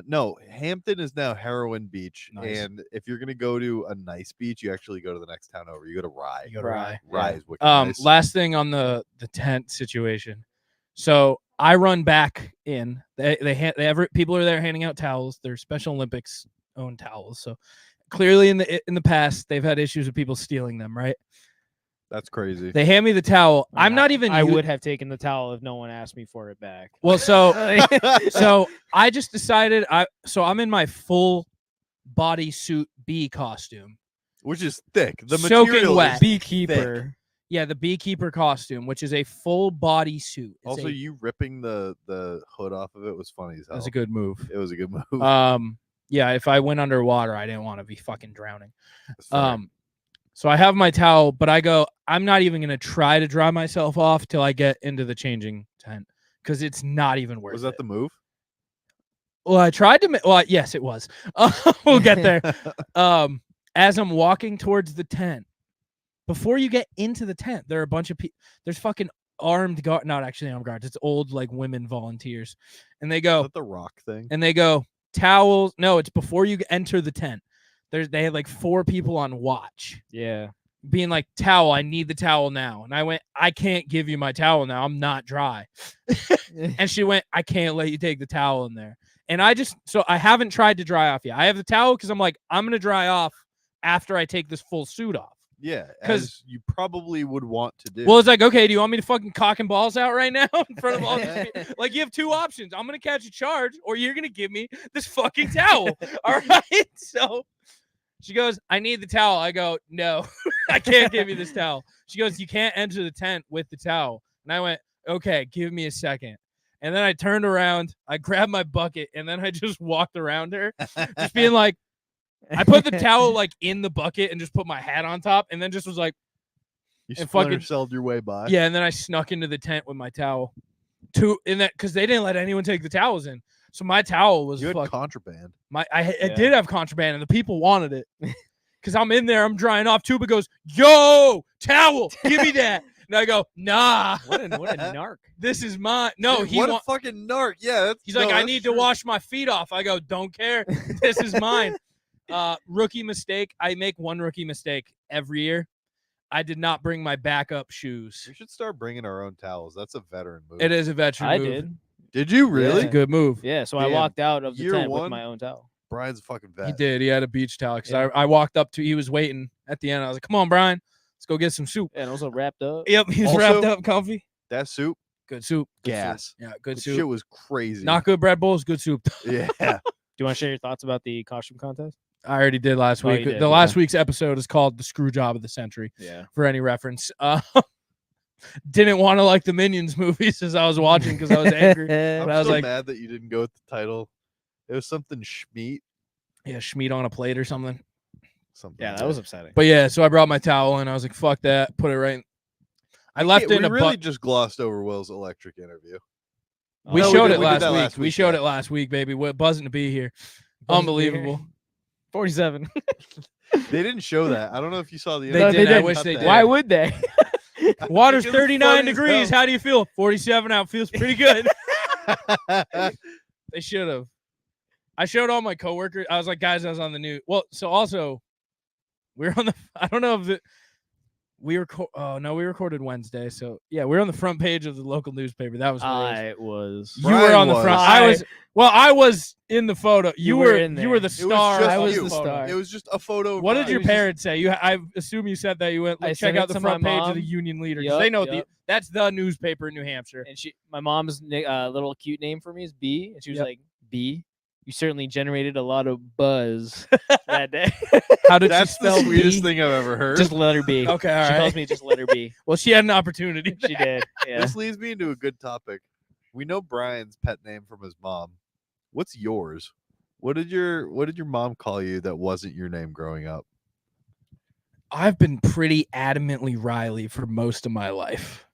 No, Hampton is now Heroin Beach, Nice. and if you're gonna go to a nice beach, you actually go to the next town over. You go to Rye. You go to Rye. Rye is wicked nice. Last thing on the tent situation. So I run back in. People are there handing out towels. They're Special Olympics owned towels. So clearly in the past they've had issues with people stealing them. Right? That's crazy. They hand me the towel. I'm not even. I would have taken the towel if no one asked me for it back. Well, so I just decided. I'm in my full body suit bee costume. Which is thick. The Soaking material wet. is Beekeeper. Yeah, the beekeeper costume, which is a full body suit. It's Also, a, you ripping the hood off of it was funny as hell. that's a good move. It was a good move. Yeah, if I went underwater, I didn't want to be fucking drowning. That's fair. So I have my towel, but I go, I'm not even gonna try to dry myself off till I get into the changing tent because it's not even worth Was that it. the move? Well, I tried to. Well, yes, it was. We'll get there. As I'm walking towards the tent, before you get into the tent, there are a bunch of people. There's fucking armed guard. Not actually armed guards. It's old like women volunteers, and they Is go that the rock thing? and they go towels. No, it's before you enter the tent. They had like 4 people on watch, Yeah. being like, "Towel, I need the towel now." And I went, "I can't give you my towel now. I'm not dry." And she went, "I can't let you take the towel in there." And I haven't tried to dry off yet. I have the towel because I'm like, I'm gonna dry off after I take this full suit off. Yeah, 'Cause- as you probably would want to do. Well, it's like, okay, do you want me to fucking cock and balls out right now in front of all these people? Like, you have 2 options. I'm gonna catch a charge, or you're gonna give me this fucking towel. All right. So she goes, "I need the towel." I go, "No, I can't give you this towel." She goes, "You can't enter the tent with the towel." And I went, "Okay, give me a second." And then I turned around, I grabbed my bucket, and then I just walked around her, just being like, I put the towel like in the bucket and just put my hat on top, and then just was like, you and splinter fucking- celled your way by. yeah. And then I snuck into the tent with my towel, because they didn't let anyone take the towels in. So my towel was You had fucking contraband. I Yeah. did have contraband, and the people wanted it because I'm in there, I'm drying off. Tuba goes, "Yo, towel, give me that." And I go, "Nah, What a narc. this is mine." No, Dude, he what wa- a fucking narc. Yeah, that's, he's like, no, "I that's need true. to wash my feet off." I go, "Don't care. This is mine." Rookie mistake. I make one rookie mistake every year. I did not bring my backup shoes. We should start bringing our own towels. That's a veteran move. It is a veteran I move. did. Did you really? It's a good move. Yeah, so I Damn. walked out of the Year tent one? with my own towel. Brian's a fucking vet. He did. He had a beach towel because Yeah. I walked up to. He was waiting at the end. I was like, "Come on, Brian, let's go get some soup." And also wrapped up. Yep, he was Also- wrapped up, comfy. That soup, Good soup. Good soup. gas. Yeah, good That soup. shit was crazy. Not good bread bowls, good soup. Yeah. Do you want to share your thoughts about the costume contest? I already did last Oh, week. you The did, last yeah. week's episode is called "The Screw Job of the Century." Yeah. For any reference, didn't want to like the Minions movies as I was watching because I was angry. I'm But I was so like, mad that you didn't go with the title. It was something Schmeat. yeah, Schmeat on a plate or something. Something. Yeah, like that was upsetting. But yeah, so I brought my towel and I was like, fuck that. Put it right. I left it in we a really butt. just glossed over Will's electric interview. We No, we showed did- it we did last that week. last We week, showed yeah. it last week, baby. We're buzzing to be here. Buzzing to be here. Unbelievable. 47. They didn't show that. I don't know if you saw the. They interview. did. I didn't. wish they did. Why would they? Water's Because it's 39 funny as degrees. hell. How do you feel? 47 out. Feels pretty good. They should have. I showed all my coworkers. I was like, guys, I was on the news. Well, so also, we were on the. I don't know if we recorded Wednesday. So yeah, we were on the front page of the local newspaper. That was hilarious. I was. You were on the front. I was in the photo. You You were were in you were there. the It was star. just I was you. the star. It was just a photo. Of What did Ryan. your was just- parents say? I assume you said that you went I check sent out it the to my front page of the mom. Union Leader because Yup, they know yup. that's the newspaper in New Hampshire. And my mom's little cute name for me is B, and she was Yep. like, B, you certainly generated a lot of buzz that day. How did That's she the spell sweetest B? thing I've ever heard. Just letter B. Okay, all She right. calls me just letter B. Well, she had an opportunity. She did. Yeah. This leads me into a good topic. We know Brian's pet name from his mom. What's yours? What did your mom call you that wasn't your name growing up? I've been pretty adamantly Riley for most of my life.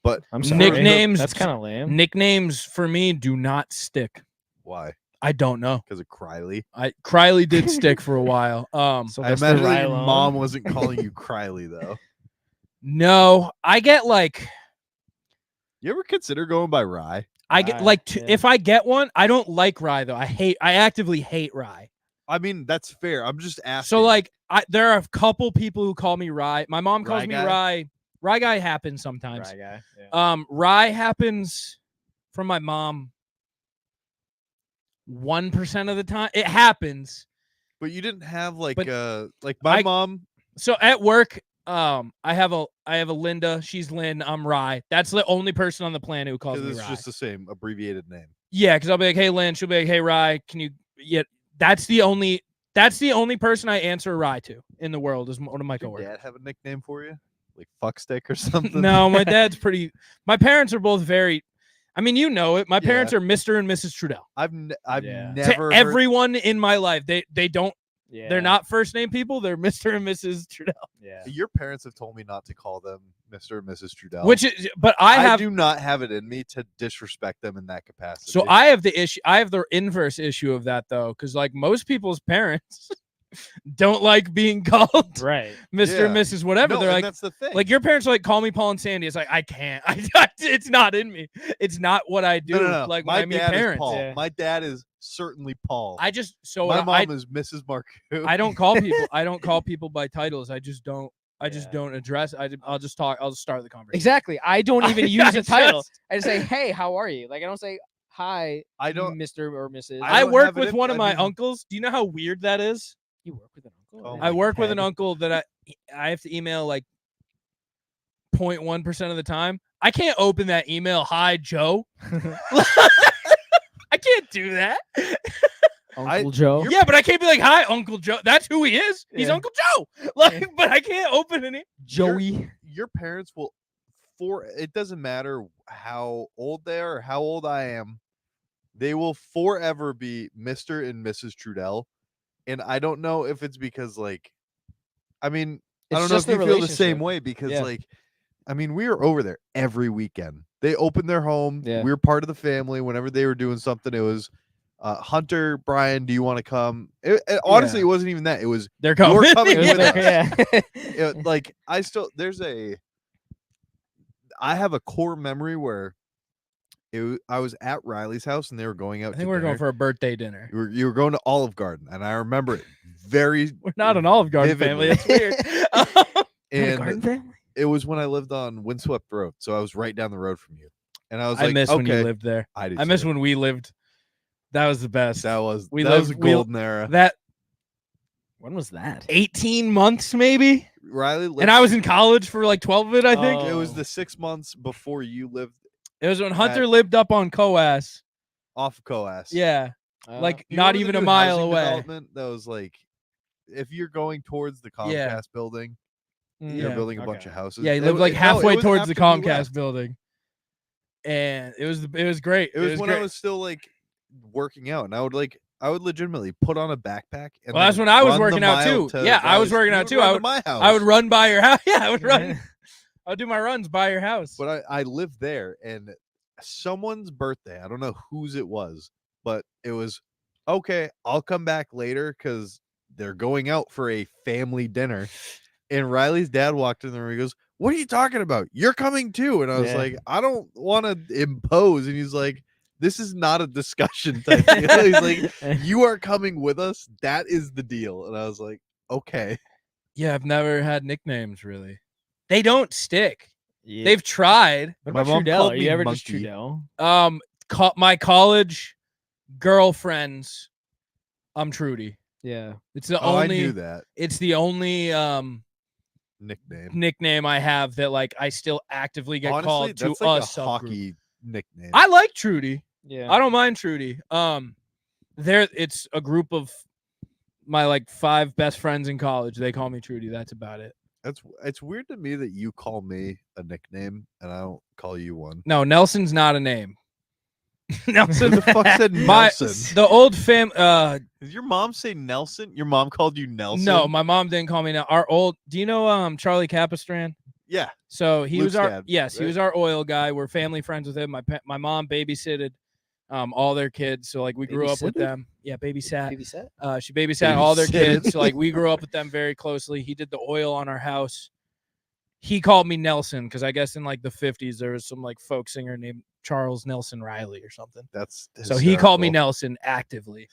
But I'm sorry. Nicknames- That's kind of lame. Nicknames for me do not stick. why? I don't know. Because of Criley. Criley did stick for a while. I Sylvester imagine that your Rylone. mom wasn't calling you Criley though. No, I get like You ever consider going by Rye? I get Rye, like yeah. if I get one, I don't like Rye though. I actively hate Rye. I mean, that's fair. I'm just asking. So like there are a couple people who call me Rye. My mom calls Rye me guy? Rye. Rye guy happens sometimes. Right guy. Yeah. Rye happens from my mom 1% of the time. It happens. but you didn't have like But my I- mom. So at work, I have a Linda. She's Lynn. I'm Rye. That's the only person on the planet who calls Because me it's Rye. just the same abbreviated name. Yeah, because I'll be like, hey Lynn. She'll be like, hey Rye. Can you? Yeah, that's the only person I answer Rye to in the world is one of my Did your coworkers. dad have a nickname for you? Like fuckstick or something? No, my dad's pretty. My parents are both very. I mean, you know it. My Yeah. parents are Mr. and Mrs. Trudell. I've Yeah. never To heard- everyone in my life, they don't. Yeah. They're not first name people. They're Mr. and Mrs. Trudell. Yeah. Your parents have told me not to call them Mr. and Mrs. Trudell. Which is, but I do not have it in me to disrespect them in that capacity. So I have the issue. I have the inverse issue of that though, because like most people's parents don't like being called Right. Mr. and Yeah. Mrs. Whatever. No, They're and like, that's the thing. like your parents are like, call me Paul and Sandy. It's like I can't. It's not in me. It's not what I do. no. Like my when I meet dad parents. is Paul. Yeah. My dad is certainly Paul. I just so my what mom is Mrs. Marcoux. I don't call people. I don't call people by titles. I just don't. I just Yeah. don't address. I'll just talk. I'll just start the conversation. Exactly. I don't even I use a title. just- I just say, "Hey, how are you?" Like I don't say, "Hi, I don't. Mr. or Mrs." I I don't work have it with in- one of I my mean- uncles. Do you know how weird that is? You work with an uncle. Oh That's I work with an head. uncle that I have to email like 0.1% of the time. I can't open that email. Hi, Joe. I can't do that. Uncle Joe. Yeah, but I can't be like, hi, Uncle Joe. That's who he is. He's Yeah. Uncle Joe. Like, but I can't open any. Joey. Your parents will. It doesn't matter how old they are or how old I am. They will forever be Mr. and Mrs. Trudell. And I don't know if it's because like, I mean, I It's don't know if just you the feel the same relationship. way because Yeah. like, I mean, we were over there every weekend. They opened their home. Yeah. We were part of the family. Whenever they were doing something, it was Hunter, Brian, do you want to come? Honestly, Yeah. it wasn't even that. It was They're coming. coming It was with like- us. yeah. like I still I have a core memory where I was at Riley's house and they were going out. I think we're going for a birthday dinner. You were going to Olive Garden, and I remember it very. We're not an Olive Garden family. vividly. It's weird. And family. it was when I lived on Windswept Road, so I was right down the road from you. And I was I like, miss okay, when you lived there. I did. I miss too. when we lived. That was the best. that was we that was a lived- we- golden era. That When was that? 18 months maybe, Riley lived, and I was in college for like 12 of it. I think It was Oh. the 6 months before you lived it was when Hunter lived up on Coas. off of Coas. Yeah, like Do you not remember the even a new mile housing away. development that was like, if you're going towards the Comcast Yeah. building, They're Yeah. building a bunch of houses. Yeah, he It lived wa- like no, it halfway was towards the after we Comcast left. building, and it was great. It was when great. I was still like working out, and I would legitimately put on a backpack. And Well, that's then when I was run the working out mile too. to Yeah, I was Riley's. working You out would too. run to my house. I would run by your house. Yeah, I would run. I would do my runs by your house. But I lived there, and someone's birthday, I don't know whose it was, but it was okay. I'll come back later because they're going out for a family dinner. And Riley's dad walked in the room. He goes, "What are you talking about? You're coming too." And I was Yeah. like, "I don't want to impose." And he's like, "This is not a discussion type deal." He's like, "You are coming with us. That is the deal." And I was like, "Okay." Yeah, I've never had nicknames really. They don't stick. Yeah. They've tried. What My about mom Trudell? called Are me you ever just Monkey. Trudell? My college girlfriends, I'm Trudy. Yeah. It's the Oh, I only knew that it's the only nickname. nickname I have that like I still actively get Honestly, called to that's like us a subgroup. hockey nickname. I like Trudy. Yeah. I don't mind Trudy. It's a group of my like 5 best friends in college. They call me Trudy. That's about it. It's weird to me that you call me a nickname and I don't call you one. No, Nelson's not a name. Who Nelson. the fuck said My- Nelson? The old fam. Did your mom say Nelson? Your mom called you Nelson? No, my mom didn't call me now. Our old. Do you know Charlie Capistran? Yeah. So he Luke's was our dad, he right? was our oil guy. We're family friends with him. My mom babysitted all their kids. So like we grew up with Babysitted? them. Yeah, babysat. Babysat? She babysat all their Babysitted. kids. So like we grew up with them very closely. He did the oil on our house. He called me Nelson because I guess in like the 50s there was some like folk singer named Charles Nelson Riley or something. That's So he called me hysterical. Nelson actively.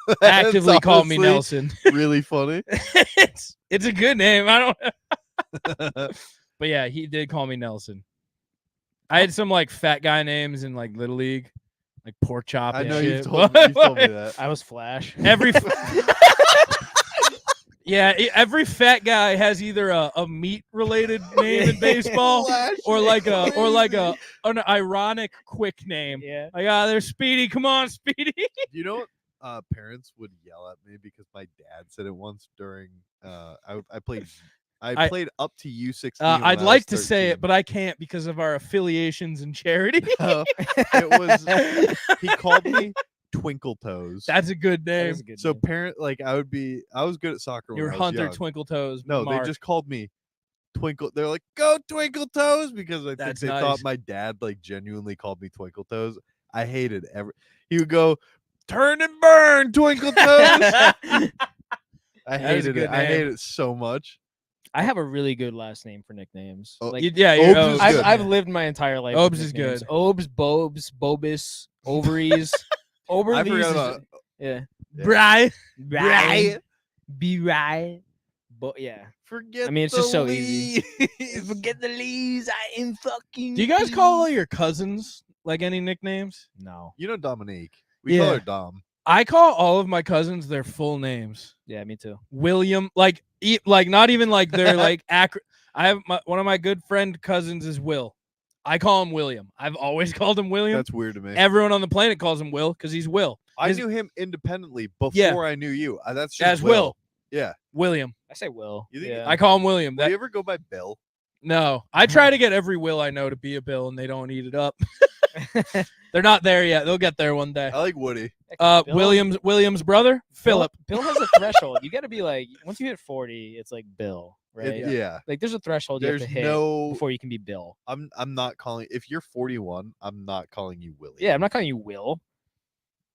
That's Actively called me honestly Nelson. Really funny. it's a good name. I don't But yeah, he did call me Nelson. I had some like fat guy names in like Little League, like pork chop I and know shit. you've told me that. I was Flash. Every yeah, every fat guy has either a meat related name in baseball Flash or is like crazy. an ironic quick name. Yeah. Like, there's Speedy. Come on, Speedy. You know what parents would yell at me because my dad said it once during I played up to U16. I'd like to say it, but I can't because of our affiliations and charity. it was he called me Twinkle Toes. That's a good That name. is a good So name. I was good at soccer. You were when I was Hunter young. Twinkle Toes. No, Mark. they just called me Twinkle. They're like, "Go Twinkle Toes," because I think That's they nice. thought my dad like genuinely called me Twinkle Toes. I hated He would go, "Turn and burn, Twinkle Toes." I That is a hated good it. I name. hate it so much. I have a really good last name for nicknames. Oh, Like You're Obes is Obes. good. I've lived my entire life. with Obes is nicknames. good. Obes, Bobes, Bobus, Ovaries, I Overlees. forgot about Yeah. Bry. Right. Be right. But yeah. forget. I mean, it's the just so easy. leaves. Forget the leaves. I am fucking. Do you guys call all your cousins like any nicknames? No. You know Dominique. We call Yeah. her Dom. I call all of my cousins their full names. Yeah, me too. William, like not even like they're like I have one of my good friend cousins is Will. I call him William. I've always called him William. That's weird to me. Everyone on the planet calls him Will because he's Will. I his- knew him independently before Yeah. I knew you. That's just As Will. Yeah. William. I say Will. You think yeah. I call him William. Do That you ever go by Bill? no. I try to get every Will I know to be a Bill and they don't eat it up. They're not there yet. They'll get there one day. I like Woody. Bill- William's brother, Philip. Bill has a threshold. You got to be like, once you hit 40, it's like Bill, right? Yeah. Like there's a threshold you There's have to hit no. before you can be Bill. I'm not calling. If you're 41, I'm not calling you Willie. Yeah, I'm not calling you Will.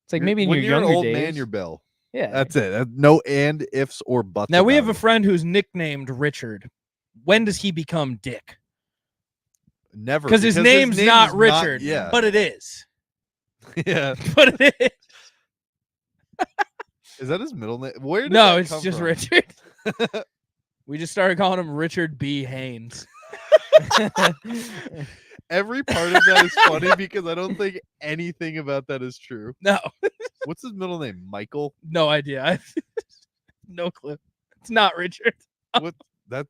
It's like You're- maybe in when your you're younger an old days. man, you're Bill. yeah. That's it. No and ifs or buts. Now we have a about it. friend who's nicknamed Richard. When does he become Dick? Never Because his name's name not is Richard. yeah. But it is. yeah. But it is. Is that his middle name? Where did No, that it's come just from? Richard. We just started calling him Richard B. Haynes. Every part of that is funny because I don't think anything about that is true. No, What's his middle name? Michael? no idea. No clue. It's not Richard. What that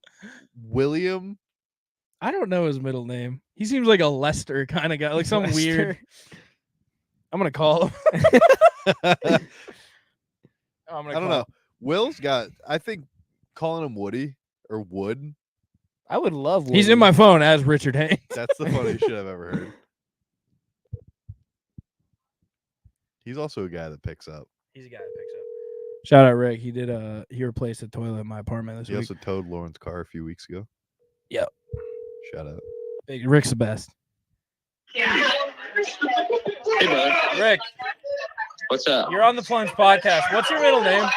William? I don't know his middle name. He seems like a Lester kind of guy, like some weird. Lester. I'm gonna call him. I'm I gonna don't call know. him. Will's got I think calling him Woody or Wood I would love. He's Woody. in my phone as Richard Haynes. That's the funniest shit I've ever heard. He's also a guy that picks up. He's a guy that picks up. Shout out Rick. He replaced a toilet in my apartment this He week. also towed Lauren's car a few weeks ago. Yep. Shout out. Rick's the best. Hey, bud. Rick, What's up? you're on the Plunge podcast. What's your middle name?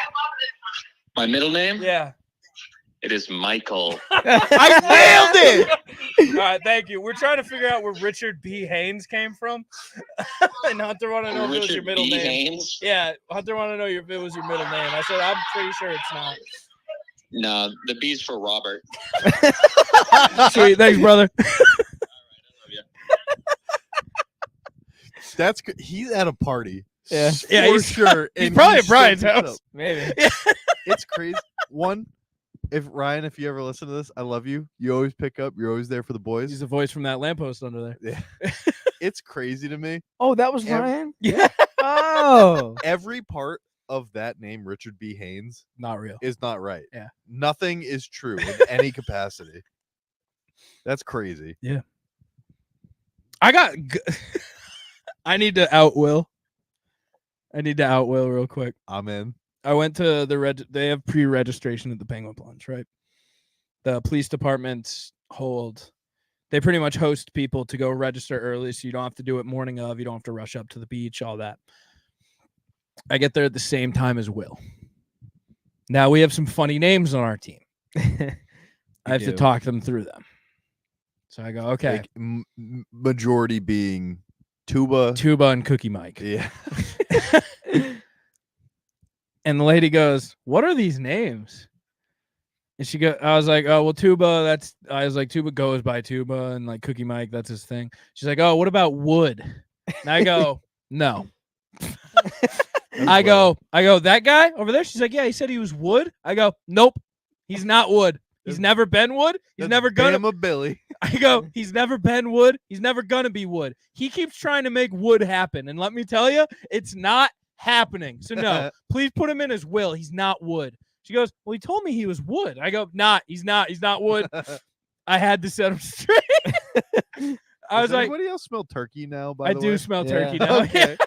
My middle name? Yeah. It is Michael. I nailed it. All right, thank you. We're trying to figure out where Richard B. Haynes came from. And Hunter want to know if it was your Richard middle B. name. Haynes? Yeah, Hunter want to know if it was your middle name. I said, I'm pretty sure it's not. No, the B's for Robert. Sweet. Thanks, brother. That's good. He's at a party. Yeah. Yeah, for he's- sure. he's and probably at still Brian's picks house. up. Maybe. It's crazy. One, if Ryan, if you ever listen to this, I love you. You always pick up. You're always there for the boys. He's the voice from that lamppost under there. Yeah. It's crazy to me. Oh, that was Ev- Ryan. Yeah. Oh. Every part of that name, Richard B. Haynes, Not real. is not right. Yeah. Nothing is true in any capacity. That's crazy. I got. I need to out Will. Real quick. I'm in. I went to the they have pre-registration at the Penguin Plunge, right? The police departments hold. They pretty much host people to go register early, so you don't have to do it morning of. You don't have to rush up to the beach, all that. I get there at the same time as Will. Now we have some funny names on our team. I have to do. talk them through them. So I go, okay, Like, majority being Tuba. Tuba and Cookie Mike. Yeah. And the lady goes, "What are these names?" And I was like, "Oh, well, Tuba, Tuba goes by Tuba, and like Cookie Mike, that's his thing." She's like, "Oh, what about Wood?" And I go, "No." I go, "That guy over there?" She's like, "Yeah, he said he was Wood." I go, "Nope, he's not Wood. He's never been Wood. He's That's never gonna." Bama Billy. I go, "He's never been Wood. He's never gonna be Wood. He keeps trying to make Wood happen, and let me tell you, it's not happening. So no, please put him in as Will. He's not Wood." She goes, "Well, he told me he was Wood." I go, He's not Wood." I had to set him straight. I was Does like, anybody else smell turkey now? By "I the do way? smell Yeah. turkey now." Okay.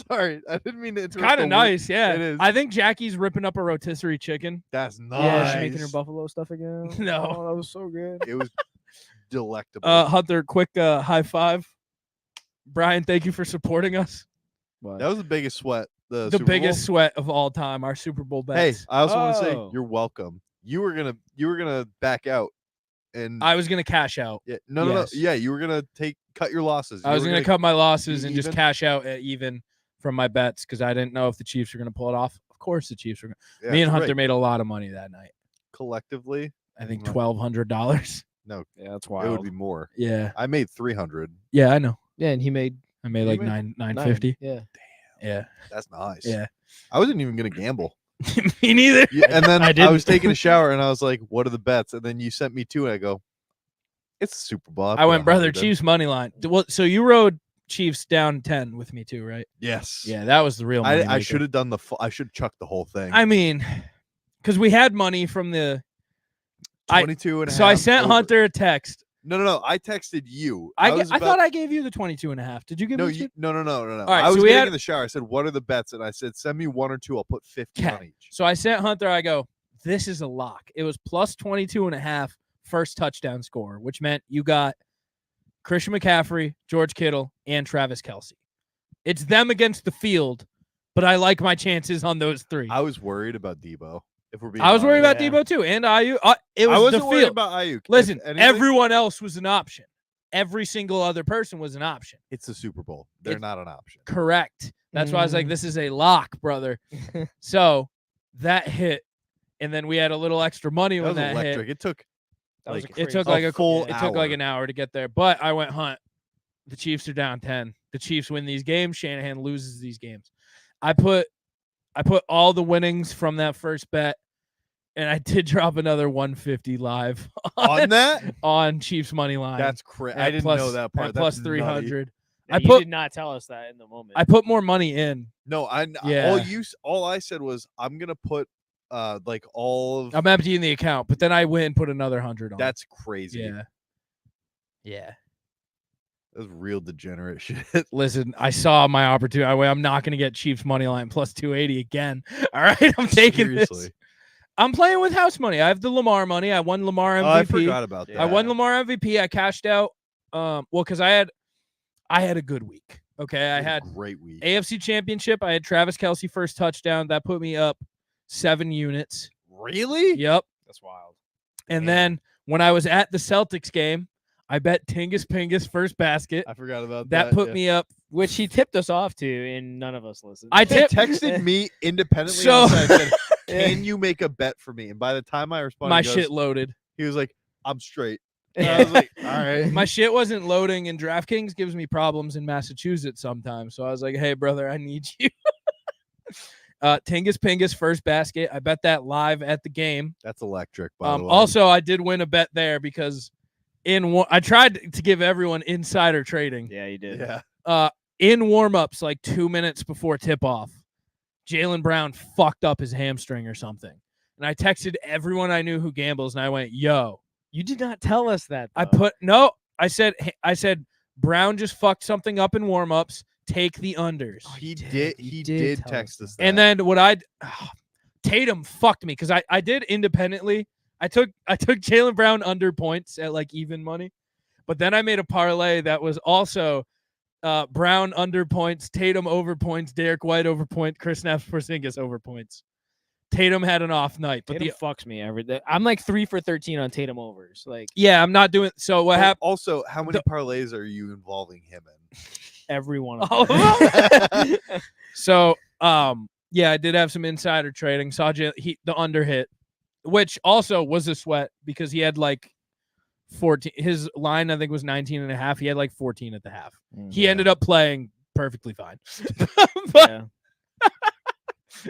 Sorry, I didn't mean to interrupt. Kind the of week. nice, yeah. It is. I think Jackie's ripping up a rotisserie chicken. That's nice. Yeah, she's making her buffalo stuff again. No. Oh, that was so good. It was delectable. Hunter, quick high five. Brian, thank you for supporting us. What? that was the biggest sweat. The The Super biggest Bowl. sweat of all time. Our Super Bowl Hey, bets. I also want to say Oh. you're welcome. You were gonna back out, and I was gonna cash out. yeah, no, yes. yeah, you were gonna cut your losses. I You was were gonna cut my losses be and just even? cash out at even from my bets because I didn't know if the Chiefs were gonna pull it off. Of course, the Chiefs were. Yeah, Me and that's Hunter right. made a lot of money that night. collectively. I think Right. $1,200. No, Yeah, that's it would wild. be more. Yeah, I made 300. yeah, I know. Yeah, and he made I made You like made 950. Yeah. Yeah, That's nice. yeah. I wasn't even gonna gamble. Me neither. And then I I, didn't. was taking a shower, and I was like, "What are the bets?" And then you sent me two, and I go, "It's the Super Bowl." I went, brother, $100 in." Chiefs money line. Well, so you rode Chiefs down 10 with me too, right? Yes. Yeah, that was the real. I moneymaker. should have done I should have chucked the whole thing. I mean, because we had money from the. 22 and a half. So I sent over. Hunter a text. No. I texted you. I was thought about- I gave you the 22.5. Did you give No, me? you, no. All right, I was so we getting had- in the shower. I said, "What are the bets?" And I said, "Send me one or two. I'll put 50 Okay. on each." So I sent Hunter. I go, this is a lock. It was plus 22.5 first touchdown score, which meant you got Christian McCaffrey, George Kittle, and Travis Kelce. It's them against the field, but I like my chances on those three. I was worried about Debo. If we're being I was worried honest. about Debo too, and Ayuk. It was I wasn't the worried field. about Ayuk. If Listen, anything, everyone else was an option. Every single other person was an option. it's the Super Bowl. They're It- not an option. Correct. That's why I was like, Mhm. this is a lock, brother. So that hit, and then we had a little extra money That when was that hit. electric. It took That was like a It took a like full it took like hour. an hour to get there. But I went Hunt. The Chiefs are down 10. The Chiefs win these games. Shanahan loses these games. I put all the winnings from that first bet, and I did drop another 150 live on that. on Chiefs money line. That's crazy. at I didn't plus- know that at part. plus That's 300. Yeah, I you put- did not tell us that in the moment. I put more money in. No, Yeah. all I said was I'm gonna put like all of I'm emptying the account, but then I went and put another 100 on. that's crazy. yeah. Yeah. That's real degenerate shit. Listen, I saw my opportunity. I'm not going to get Chiefs money line plus 280 again. All right, I'm taking Seriously. this. I'm playing with house money. I have the Lamar money. I won Lamar MVP. Oh, I forgot about that. I won Lamar MVP. I cashed out. Well, because I had a good week. Okay, I It was a had great week. AFC Championship. I had Travis Kelce first touchdown. That put me up 7 units. Really? Yep. That's wild. And Damn. then when I was at the Celtics game, I bet Tingus Pingus first basket. I forgot about That that. put yeah. me up. Which he tipped us off to, and none of us listened. I He tipped texted me independently So- on the side and said, "Can you make a bet for me?" And by the time I responded, my he goes- shit loaded. he was like, "I'm straight." And I was like, "All right." My shit wasn't loading, and DraftKings gives me problems in Massachusetts sometimes. So I was like, "Hey, brother, I need you." Tingus Pingus first basket. I bet that live at the game. That's electric. By the way. Also, I did win a bet there because I tried to give everyone insider trading. Yeah, you did. yeah. In warm-ups, like 2 minutes before tip-off, Jaylen Brown fucked up his hamstring or something. And I texted everyone I knew who gambles, and I went, "Yo." You did not tell us that. I though. I said Brown just fucked something up in warm-ups. Take the unders. He did. did. You He did did tell text us us that. that. And then Tatum fucked me because I did independently. I took Jaylen Brown under points at like even money, but then I made a parlay that was also Brown under points, Tatum over points, Derek White over point, Chris Porzingis over points. Tatum had an off night, but Tatum fucks me every day. I'm like 3 for 13 on Tatum overs. Like I'm not doing. So what happened? Also, how many parlays are you involving him in? every one of All them. of them? So I did have some insider trading. Saw the under hit, which also was a sweat because he had like 14. His line I think was 19 and a half. He had like 14 at the half. He ended up playing perfectly fine. But Yeah.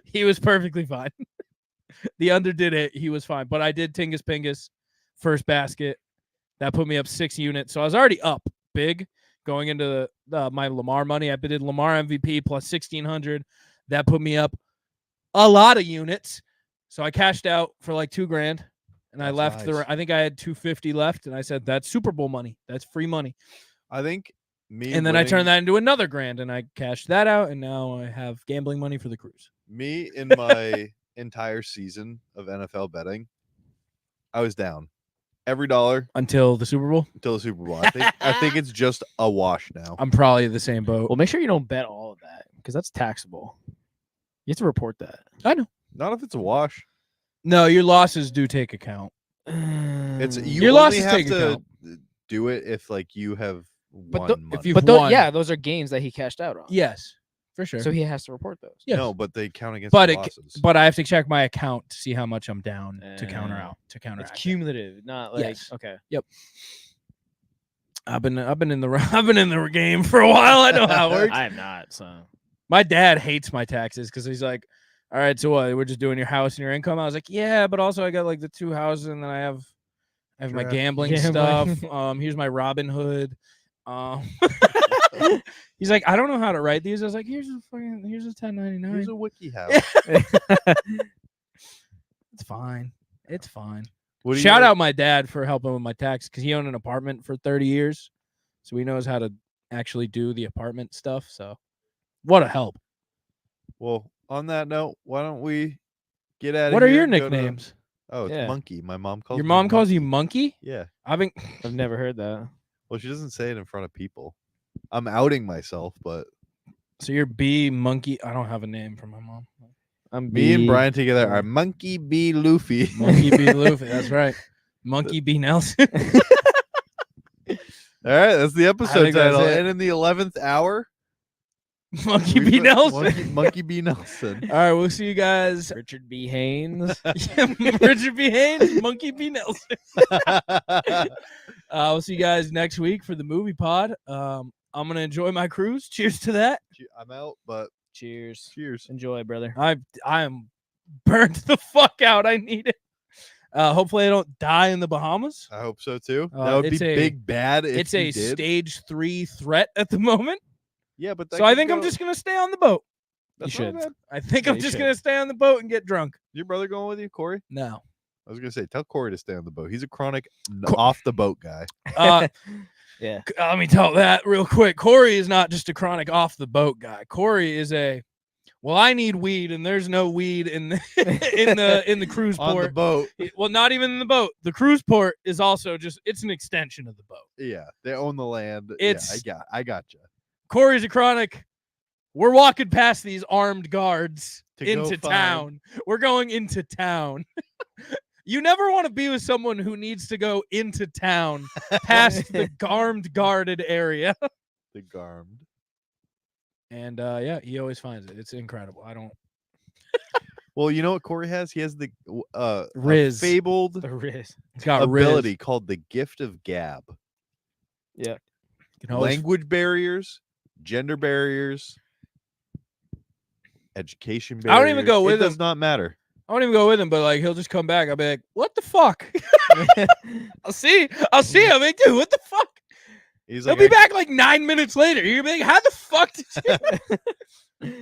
he was perfectly fine. The under did it. He was fine. But I did Tingus Pingus first basket. That put me up 6 units. So I was already up big going into my Lamar money. I did Lamar MVP plus 1,600. That put me up a lot of units. So I cashed out for like $2,000. And I That's left nice. I think I had 250 left. And I said, that's Super Bowl money. That's free money. I think me And then I turned winning- that into another $1,000 and I cashed that out. And now I have gambling money for the cruise. Me in my entire season of NFL betting, I was down every dollar Until the Super Bowl. until the Super Bowl. I think it's just a wash now. I'm probably the same boat. Well, make sure you don't bet all of that because that's taxable. You have to report that. I know. Not if it's a wash. No, your losses do take account. It's you Your only losses have take to account. do it if like you have But won the- money. if you- But won. those are games that he cashed out on. Yes, for sure. So he has to report those. yes. No, but they count against but the it, losses. but I have to check my account to see how much I'm down to counter Uh, out to counteract. It's it. cumulative, not like Yes. okay. I've been in the game for a while. I know how it works. I am not. So My dad hates my taxes because he's like, "All right, so what? We're just doing your house and your income." I was like, "Yeah, but also I got like the 2 houses and then I have my Draft. gambling Gambling. stuff. Here's my Robin Hood." He's like, "I don't know how to write these." I was like, here's a 1099. Here's a wiki house. It's fine. It's fine. What do you Shout like- out my dad for helping with my tax because he owned an apartment for 30 years. So he knows how to actually do the apartment stuff. So what a help. Well, on that note, why don't we get at it? What are your nicknames? Oh, it's Yeah. Monkey. My mom calls Your me mom calls you Monkey. monkey? Yeah. I've been I've never heard that. Well, she doesn't say it in front of people. I'm outing myself, but so you're B monkey. I don't have a name for my mom. I'm me and B. Brian together are Monkey B. Luffy. Monkey B Luffy. That's right. Monkey B Nelson. All right, that's the episode think that's title. it. And in the 11th hour, Monkey we B put Nelson. Monkey B. Nelson. All right, we'll see you guys. Richard B. Haynes. Richard B. Haynes, Monkey B. Nelson. We'll see you guys next week for the movie pod. I'm gonna enjoy my cruise. Cheers to that. I'm out, but Cheers. cheers. Enjoy, brother. I am burnt the fuck out. I need it. Hopefully I don't die in the Bahamas. I hope so too. Uh, That would be it's a- big bad if It's you a did. stage 3 threat at the moment. Yeah, but that So I could think I'm go- just gonna stay on the boat. You That's not should. bad. I think Yeah, I'm you just should. gonna stay on the boat and get drunk. Your brother going with you, Corey? No. I was gonna say, tell Corey to stay on the boat. He's a chronic Co- off the boat guy. Yeah. Let me tell that real quick. Corey is not just a chronic off the boat guy. Corey is well, I need weed, and there's no weed in the in the cruise On the port. boat. Well, not even in the boat. The cruise port is also it's an extension of the boat. Yeah, they own the land. It's- I got you. Corey's a chronic. We're walking past these armed guards To go into find- town. We're going into town. You never want to be with someone who needs to go into town past the armed guarded area. The garmed. And yeah, he always finds it. It's incredible. I don't Well, you know what Corey has? He has the a Riz. fabled The Riz. It's got ability called the gift of gab. Riz. You can always- Language barriers, gender barriers, education barriers. I don't even go with It does him. not matter. I won't even go with him, but like he'll just come back. I'll be like, "What the fuck?" I'll see him. Like, dude, what the fuck? He's He'll like, be back like 9 minutes later. You're gonna be like, "How the fuck did you?"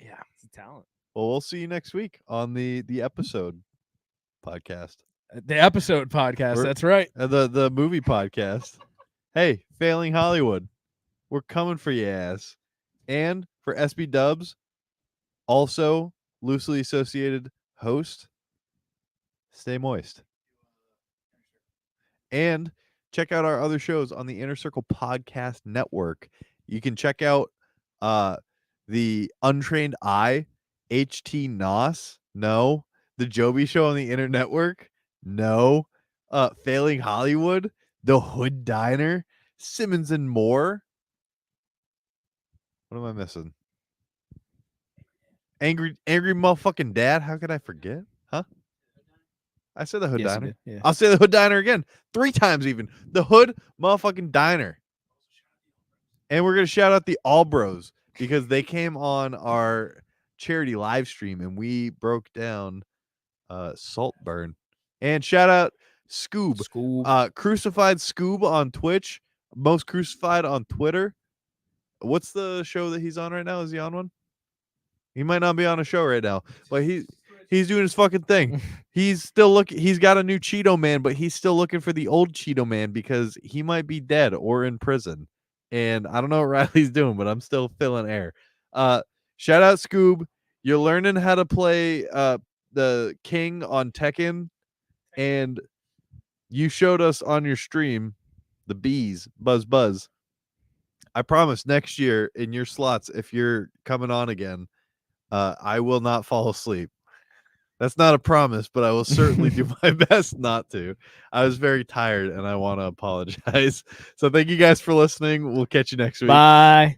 Yeah. It's a talent. well, we'll see you next week on the episode podcast, The episode podcast. We're- That's right. the movie podcast. Hey, Failing Hollywood, we're coming for your ass. And for SB Dubs, also loosely associated host, stay moist. And check out our other shows on the Inner Circle Podcast Network. You can check out the Untrained Eye, HT Nos, no. The Joby Show on the Inner Network, no. Failing Hollywood, The Hood Diner, Simmons and More. What am I missing? Angry motherfucking dad. How could I forget? Huh? I said the Hood Yes, you Diner. did, yeah. I'll say the Hood Diner again. 3 times even. The Hood motherfucking Diner. And we're gonna shout out the All Bros because they came on our charity live stream and we broke down Saltburn. And shout out Scoob. Crucified Scoob on Twitch. Most Crucified on Twitter. What's the show that he's on right now? Is he on one? He might not be on a show right now, but he's doing his fucking thing. He's still looking. He's got a new Cheeto Man, but he's still looking for the old Cheeto Man because he might be dead or in prison. And I don't know what Riley's doing, but I'm still filling air. Shout out Scoob. You're learning how to play the King on Tekken, and you showed us on your stream the bees, buzz. I promise next year in your slots, if you're coming on again, I will not fall asleep. That's not a promise, but I will certainly do my best not to. I was very tired and I want to apologize. So thank you guys for listening. We'll catch you next week. Bye.